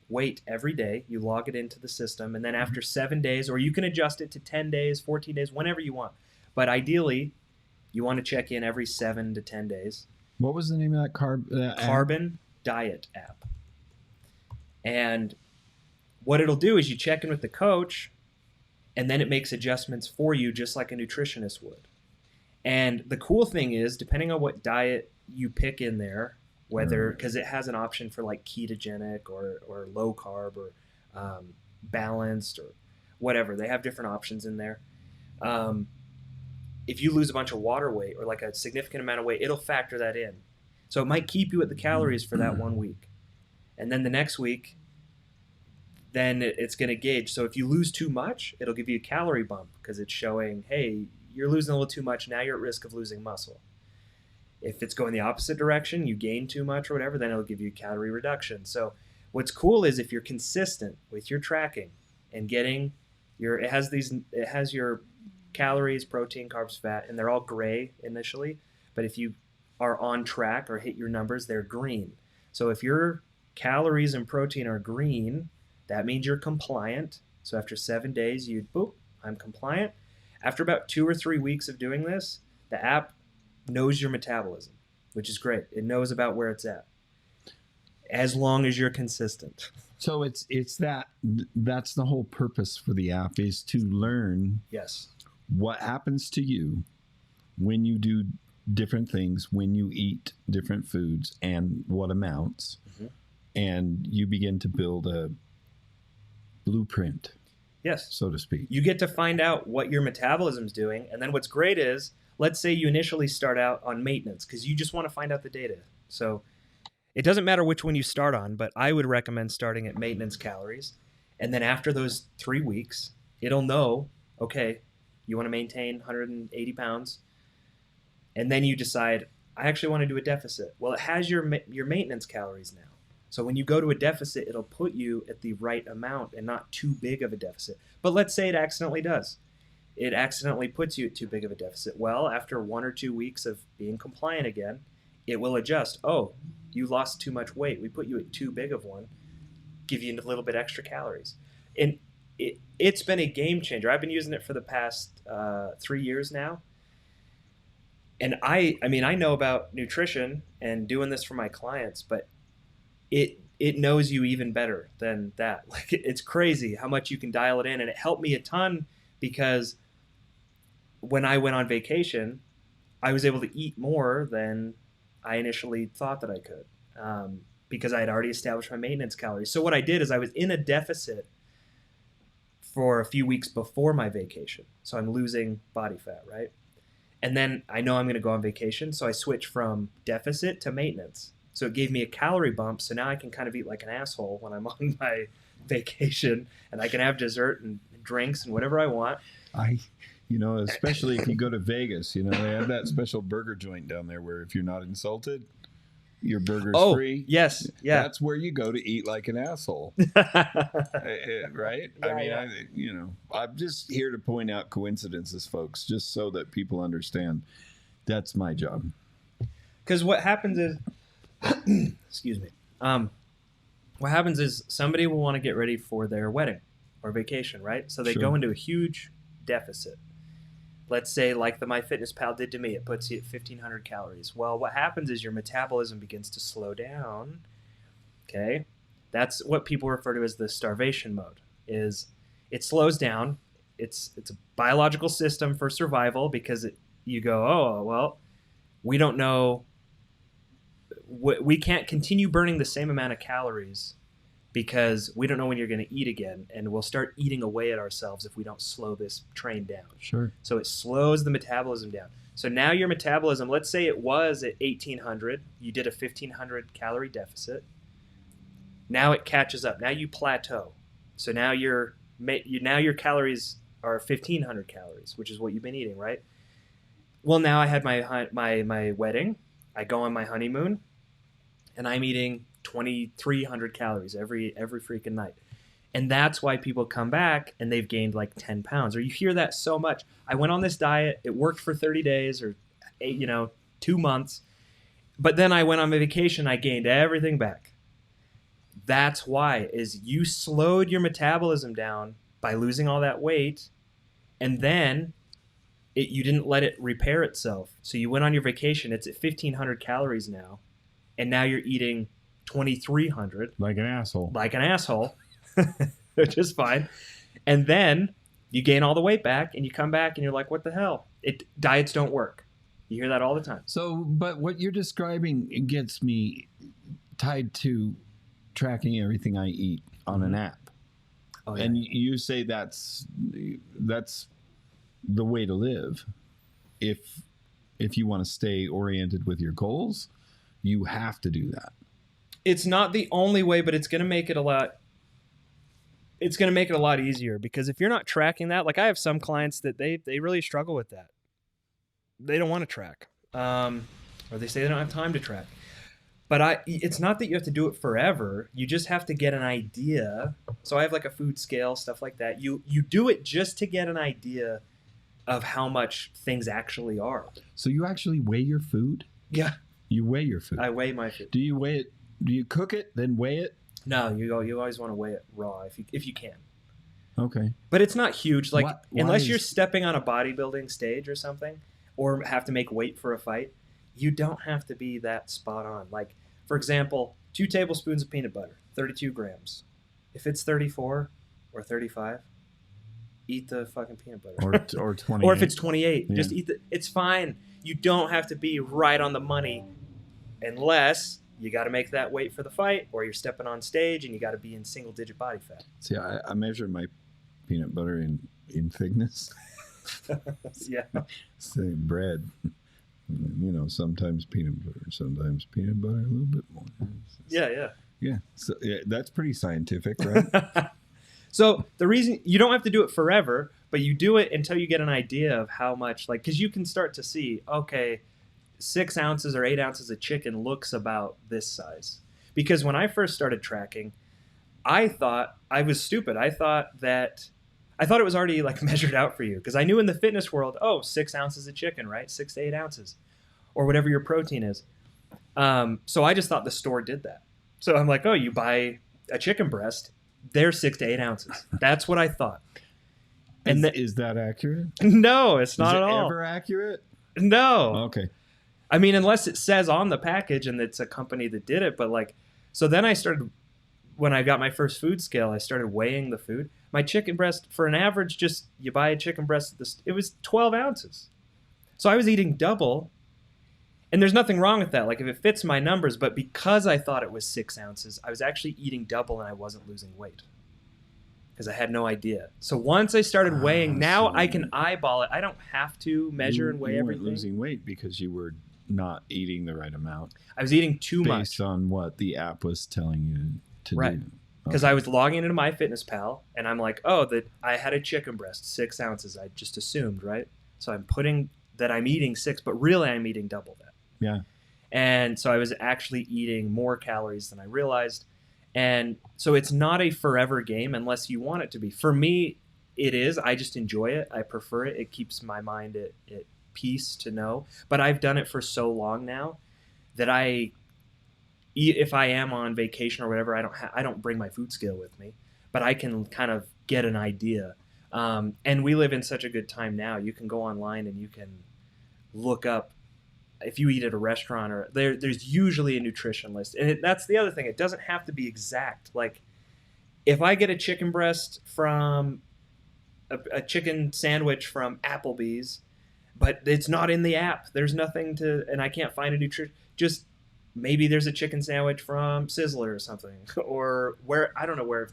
weight every day. You log it into the system, and then after 7 days, or you can adjust it to 10 days, 14 days, whenever you want. But ideally, you want to check in every 7 to 10 days. What was the name of that Carbon Diet app. And what it'll do is you check in with the coach, and then it makes adjustments for you just like a nutritionist would. And the cool thing is, depending on what diet you pick in there, whether, because it has an option for like ketogenic or low carb or balanced or whatever. They have different options in there. If you lose a bunch of water weight or like a significant amount of weight, it'll factor that in. So it might keep you at the calories for that 1 week. And then the next week, then it's going to gauge. So if you lose too much, it'll give you a calorie bump because it's showing, hey, you're losing a little too much. Now you're at risk of losing muscle. If it's going the opposite direction, you gain too much or whatever, then it'll give you calorie reduction. So what's cool is if you're consistent with your tracking and getting it has your calories, protein, carbs, fat, and they're all gray initially. But if you are on track or hit your numbers, they're green. So if your calories and protein are green, that means you're compliant. So after 7 days, I'm compliant. After about 2 or 3 weeks of doing this, the app knows your metabolism, which is great. It knows about where it's at, as long as you're consistent. So that's the whole purpose for the app, is to learn what happens to you when you do different things, when you eat different foods, and what amounts. And you begin to build a blueprint, so to speak. You get to find out what your metabolism's doing. And then what's great is, let's say you initially start out on maintenance because you just want to find out the data. So it doesn't matter which one you start on, but I would recommend starting at maintenance calories. And then after those 3 weeks, it'll know, okay, you want to maintain 180 pounds. And then you decide, I actually want to do a deficit. Well, it has your maintenance calories now. So when you go to a deficit, it'll put you at the right amount and not too big of a deficit. But let's say it accidentally does. It accidentally puts you at too big of a deficit. Well, after 1 or 2 weeks of being compliant again, it will adjust. Oh, you lost too much weight. We put you at too big of one. Give you a little bit extra calories. And it's been a game changer. I've been using it for the past 3 years now. And I know about nutrition and doing this for my clients, but it knows you even better than that. Like, it's crazy how much you can dial it in. And it helped me a ton because when I went on vacation, I was able to eat more than I initially thought that I could, because I had already established my maintenance calories. So what I did is I was in a deficit for a few weeks before my vacation. So I'm losing body fat, right? And then I know I'm going to go on vacation, so I switch from deficit to maintenance. So it gave me a calorie bump, so now I can kind of eat like an asshole when I'm on my vacation, and I can have dessert and drinks and whatever I want. Especially if you go to Vegas, they have that special burger joint down there where if you're not insulted, your burger's free. Yes, yeah. That's where you go to eat like an asshole. Right? I'm just here to point out coincidences, folks, just so that people understand. That's my job. Because what happens is, excuse me. What happens is somebody will want to get ready for their wedding or vacation, right? So they go into a huge deficit. Let's say like the MyFitnessPal did to me, it puts you at 1,500 calories. Well, what happens is your metabolism begins to slow down. Okay, that's what people refer to as the starvation mode. Is it slows down. It's a biological system for survival because you go, oh well, we don't know. We can't continue burning the same amount of calories because we don't know when you're going to eat again, and we'll start eating away at ourselves if we don't slow this train down. Sure. So it slows the metabolism down. So now your metabolism, let's say it was at 1,800, you did a 1,500 calorie deficit. Now it catches up. Now you plateau. So now now your calories are 1,500 calories, which is what you've been eating, right? Well, now I had my wedding. I go on my honeymoon, and I'm eating 2,300 calories every freaking night. And that's why people come back and they've gained like 10 pounds. Or you hear that so much. I went on this diet. It worked for 30 days or 2 months. But then I went on my vacation. I gained everything back. That's why, is you slowed your metabolism down by losing all that weight. And then you didn't let it repair itself. So you went on your vacation. It's at 1,500 calories now. And now you're eating 2,300. Like an asshole. Which is fine. And then you gain all the weight back and you come back and you're like, what the hell? Diets don't work. You hear that all the time. So, but what you're describing gets me tied to tracking everything I eat on an app. Oh, yeah. And you say that's the way to live. If you want to stay oriented with your goals, you have to do that. It's not the only way, but it's going to make it a lot. It's going to make it a lot easier, because if you're not tracking that, like I have some clients that they really struggle with that. They don't want to track, or they say they don't have time to track. But it's not that you have to do it forever. You just have to get an idea. So I have like a food scale, stuff like that. You do it just to get an idea of how much things actually are. So you actually weigh your food? Yeah. You weigh your food? I weigh my food. Do you weigh it? Do you cook it, then weigh it? No, you always want to weigh it raw if you can. Okay. But it's not huge. Like unless you're stepping on a bodybuilding stage or something, or have to make weight for a fight, you don't have to be that spot on. Like, for example, 2 tablespoons of peanut butter, 32 grams. If it's 34 or 35, eat the fucking peanut butter. Or 28. Or if it's 28, yeah. Just eat it's fine. You don't have to be right on the money unless you got to make that weight for the fight, or you're stepping on stage and you got to be in single-digit body fat. See, I measure my peanut butter in thickness. Yeah. Say bread. Sometimes peanut butter, sometimes peanut butter, a little bit more. Yeah. So that's pretty scientific, right? So the reason you don't have to do it forever, but you do it until you get an idea of how much, like, because you can start to see, okay, 6 ounces or 8 ounces of chicken looks about this size. Because when I first started tracking, I thought I was stupid. I thought it was already like measured out for you, because I knew in the fitness world, 6 ounces of chicken, right? 6 to 8 ounces, or whatever your protein is. So I just thought the store did that. So I'm like, you buy a chicken breast, they're 6 to 8 ounces. That's what I thought. And is that accurate? No, it's not at all. Is it ever accurate? No. Okay. I mean, unless it says on the package and it's a company that did it. But so then I started, when I got my first food scale, I started weighing the food. My chicken breast, for an average, you buy a chicken breast, it was 12 ounces. So I was eating double. And there's nothing wrong with that. Like, if it fits my numbers, but because I thought it was 6 ounces, I was actually eating double and I wasn't losing weight, because I had no idea. So once I started weighing, now I can eyeball it. I don't have to measure and weigh everything. You weren't losing weight because you were not eating the right amount. I was eating too much. Based on what the app was telling you to do. Right. Because I was logging into MyFitnessPal, and I'm like, that I had a chicken breast, 6 ounces. I just assumed, right? So I'm putting that I'm eating 6, but really I'm eating double that. Yeah. And so I was actually eating more calories than I realized. And so it's not a forever game unless you want it to be. For me, it is. I just enjoy it. I prefer it. It keeps my mind at peace to know. But I've done it for so long now that if I am on vacation or whatever, I don't bring my food scale with me, but I can kind of get an idea. And we live in such a good time now. You can go online and you can look up, if you eat at a restaurant, or there's usually a nutrition list. And that's the other thing. It doesn't have to be exact. Like, if I get a chicken breast from a chicken sandwich from Applebee's, but it's not in the app, there's nothing and I can't find a nutrition, just maybe there's a chicken sandwich from Sizzler or something, or I don't know where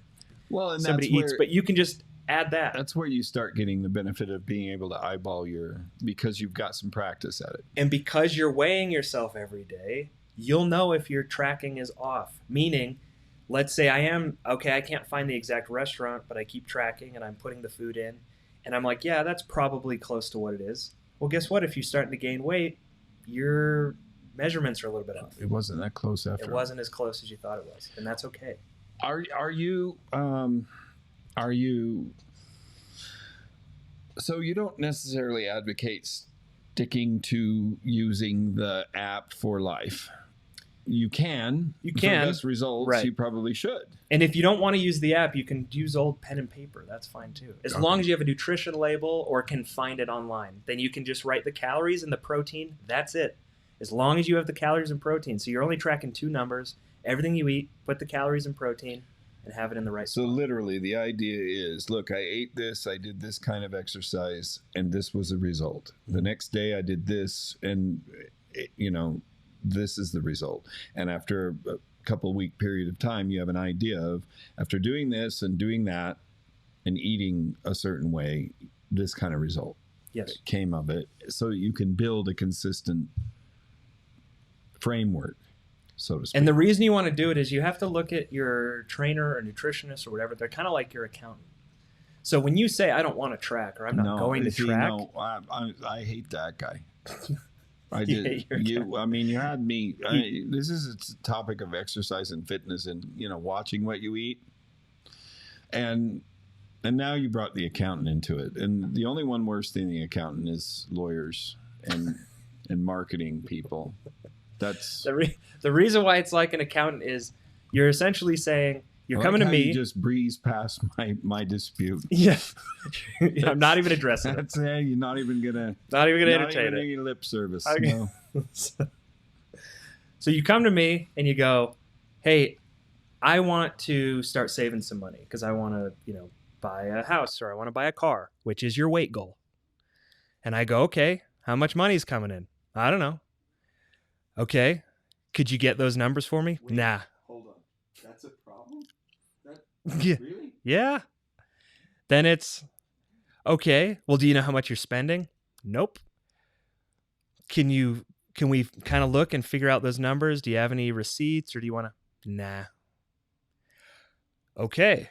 somebody eats, but you can just add that. That's where you start getting the benefit of being able to eyeball because you've got some practice at it. And because you're weighing yourself every day, you'll know if your tracking is off. Meaning, let's say I can't find the exact restaurant, but I keep tracking and I'm putting the food in. And I'm like, yeah, that's probably close to what it is. Well, guess what? If you're starting to gain weight, your measurements are a little bit off. It wasn't that close after. It wasn't as close as you thought it was, and that's okay. Are you so you don't necessarily advocate sticking to using the app for life? You can. For best results, right. You probably should. And if you don't want to use the app, you can use old pen and paper. That's fine too. As long as you have a nutrition label or can find it online, then you can just write the calories and the protein. That's it. As long as you have the calories and protein. So you're only tracking 2 numbers. Everything you eat, put the calories and protein, and have it in the right spot. So literally the idea is, look, I ate this, I did this kind of exercise, and this was the result. The next day I did this, and, this is the result. And after a couple week period of time, you have an idea of, after doing this and doing that and eating a certain way, this kind of result came of it. So you can build a consistent framework, so to speak. And the reason you want to do it is you have to look at your trainer or nutritionist or whatever. They're kind of like your accountant. So when you say, I don't want to track, or I'm not going to track. No, I hate that guy. I did. You had me. This is a topic of exercise and fitness, and watching what you eat, and now you brought the accountant into it. And the only one worse than the accountant is lawyers and marketing people. That's the reason why it's like an accountant is you're essentially saying you're coming to me. You just breeze past my dispute. Yeah, I'm not even addressing it. You're not even gonna entertain it. Any lip service. Okay. No. So you come to me and you go, "Hey, I want to start saving some money because I want to, buy a house or I want to buy a car, which is your weight goal." And I go, "Okay, how much money's coming in?" "I don't know." "Okay, could you get those numbers for me?" Wait, nah. Hold on. That's a problem? Yeah. Really? Yeah. Then it's, okay, well, do you know how much you're spending? Nope. Can we kind of look and figure out those numbers? Do you have any receipts or do you want to? Nah. Okay.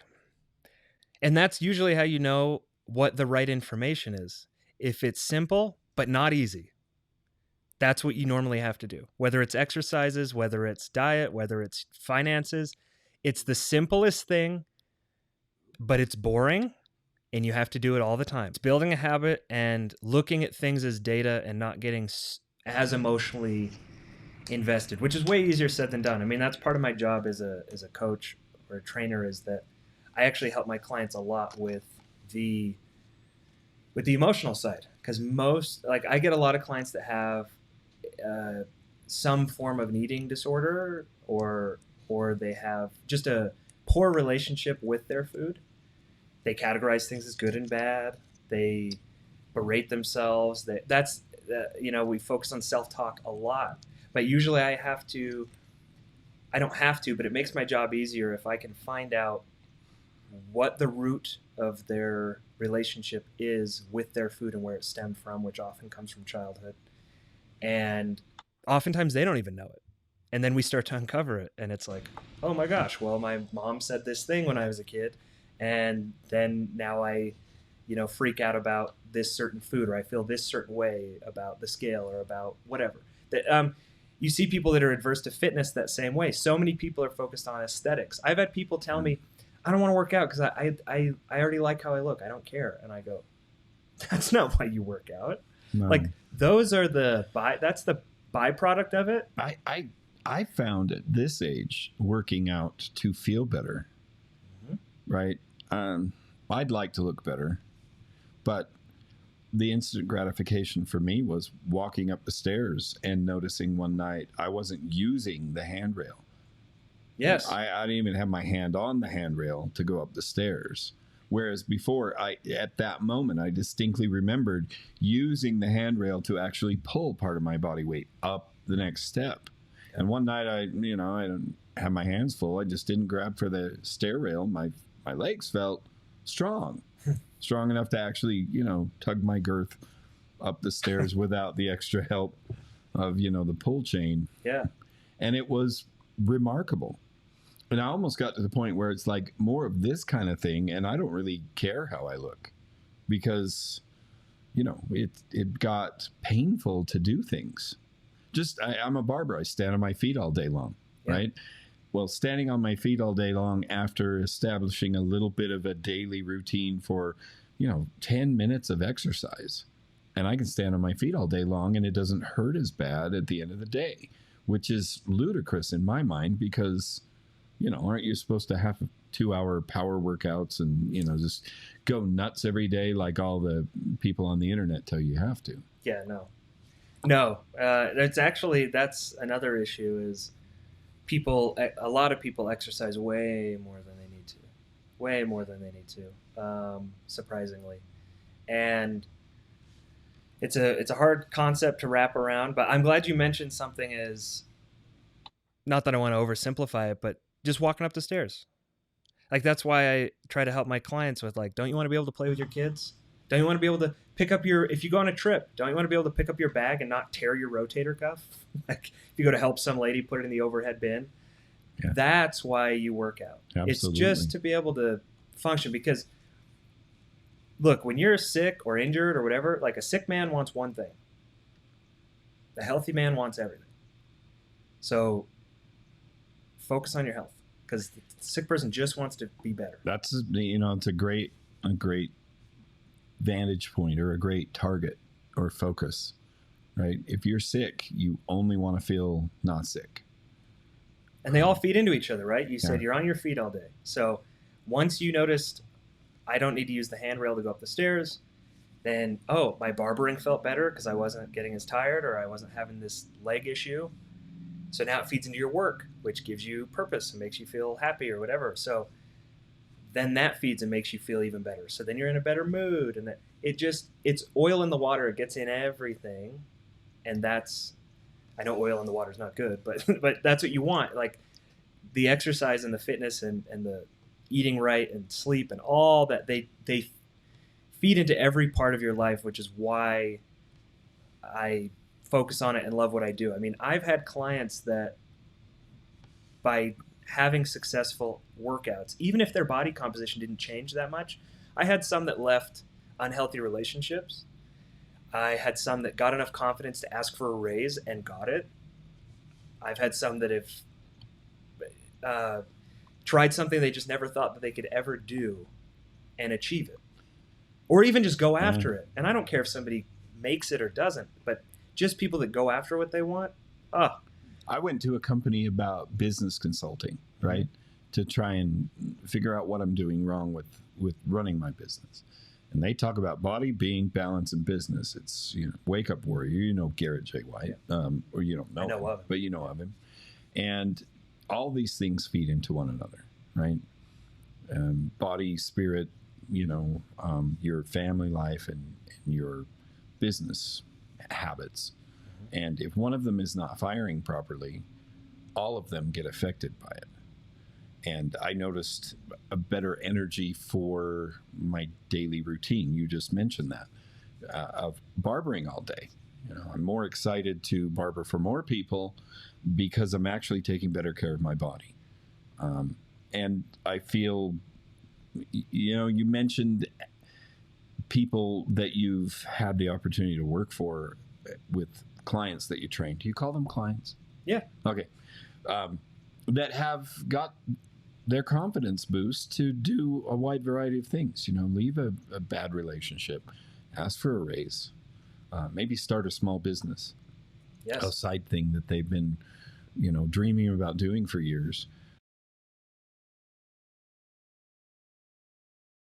And that's usually how you know what the right information is. If it's simple, but not easy. That's what you normally have to do. Whether it's exercises, whether it's diet, whether it's finances, it's the simplest thing, but it's boring and you have to do it all the time. It's building a habit and looking at things as data and not getting as emotionally invested, which is way easier said than done. I mean, that's part of my job as a coach or a trainer, is that I actually help my clients a lot with the emotional side. Because I get a lot of clients that have some form of an eating disorder or they have just a poor relationship with their food. They categorize things as good and bad. They berate themselves. We focus on self-talk a lot. But usually I don't have to, but it makes my job easier if I can find out what the root of their relationship is with their food and where it stemmed from, which often comes from childhood. And oftentimes they don't even know it. And then we start to uncover it. And it's like, oh my gosh, well, my mom said this thing when I was a kid. And then now I, freak out about this certain food, or I feel this certain way about the scale or about whatever. That you see people that are adverse to fitness that same way. So many people are focused on aesthetics. I've had people tell me, I don't want to work out because I already like how I look. I don't care. And I go, that's not why you work out. No. Like those are that's the byproduct of it. I found at this age working out to feel better. Mm-hmm. Right. I'd like to look better, but the instant gratification for me was walking up the stairs and noticing one night I wasn't using the handrail. Yes. I didn't even have my hand on the handrail to go up the stairs. Whereas before, at that moment, I distinctly remembered using the handrail to actually pull part of my body weight up the next step. And one night I didn't have my hands full. I just didn't grab for the stair rail. My legs felt strong enough to actually, tug my girth up the stairs without the extra help of, the pull chain. Yeah. And it was remarkable. And I almost got to the point where it's like more of this kind of thing, and I don't really care how I look because, you know, it got painful to do things. I'm a barber. I stand on my feet all day long, right? Well, standing on my feet all day long after establishing a little bit of a daily routine for, 10 minutes of exercise, and I can stand on my feet all day long and it doesn't hurt as bad at the end of the day, which is ludicrous in my mind because, aren't you supposed to have 2-hour power workouts and, just go nuts every day like all the people on the internet tell you have to? Yeah, no. That's another issue is a lot of people exercise way more than they need to, surprisingly. And it's a hard concept to wrap around, but I'm glad you mentioned something as, not that I want to oversimplify it, but just walking up the stairs. Like, that's why I try to help my clients with, like, don't you want to be able to play with your kids? Don't you want to be able to pick up if you go on a trip, don't you want to be able to pick up your bag and not tear your rotator cuff? Like, if you go to help some lady put it in the overhead bin, that's why you work out. Absolutely. It's just to be able to function, because look, when you're sick or injured or whatever, like, a sick man wants one thing. The healthy man wants everything. So focus on your health, because the sick person just wants to be better. That's, it's a great vantage point or a great target or focus, right? If you're sick, you only want to feel not sick. And they all feed into each other, right? You said you're on your feet all day. So once you noticed, I don't need to use the handrail to go up the stairs, then, my barbering felt better because I wasn't getting as tired or I wasn't having this leg issue. So now it feeds into your work, which gives you purpose and makes you feel happy or whatever. So then that feeds and makes you feel even better. So then you're in a better mood, and it's oil in the water. It gets in everything. And I know oil in the water is not good, but that's what you want. Like, the exercise and the fitness and the eating right and sleep and all that, they feed into every part of your life, which is why I focus on it and love what I do. I mean, I've had clients that, by having successful workouts, even if their body composition didn't change that much, I had some that left unhealthy relationships. I had some that got enough confidence to ask for a raise and got it. I've had some that have tried something they just never thought that they could ever do and achieve it, or even just go after it. And I don't care if somebody makes it or doesn't, but just people that go after what they want. I went to a company about business consulting, right? To try and figure out what I'm doing wrong with running my business. And they talk about body, being, balance, and business. It's, Wake Up Warrior, Garrett J. White, or you don't know him, but you know of him. And all these things feed into one another, right? Body, spirit, your family life and your business habits. And if one of them is not firing properly, all of them get affected by it. And I noticed a better energy for my daily routine. You just mentioned that, of barbering all day. I'm more excited to barber for more people because I'm actually taking better care of my body. And I feel, you mentioned people that you've had the opportunity to work for with clients that you train. Do you call them clients? Yeah. Okay. That have got their confidence boost to do a wide variety of things. Leave a bad relationship, ask for a raise, maybe start a small business, a side thing that they've been, dreaming about doing for years.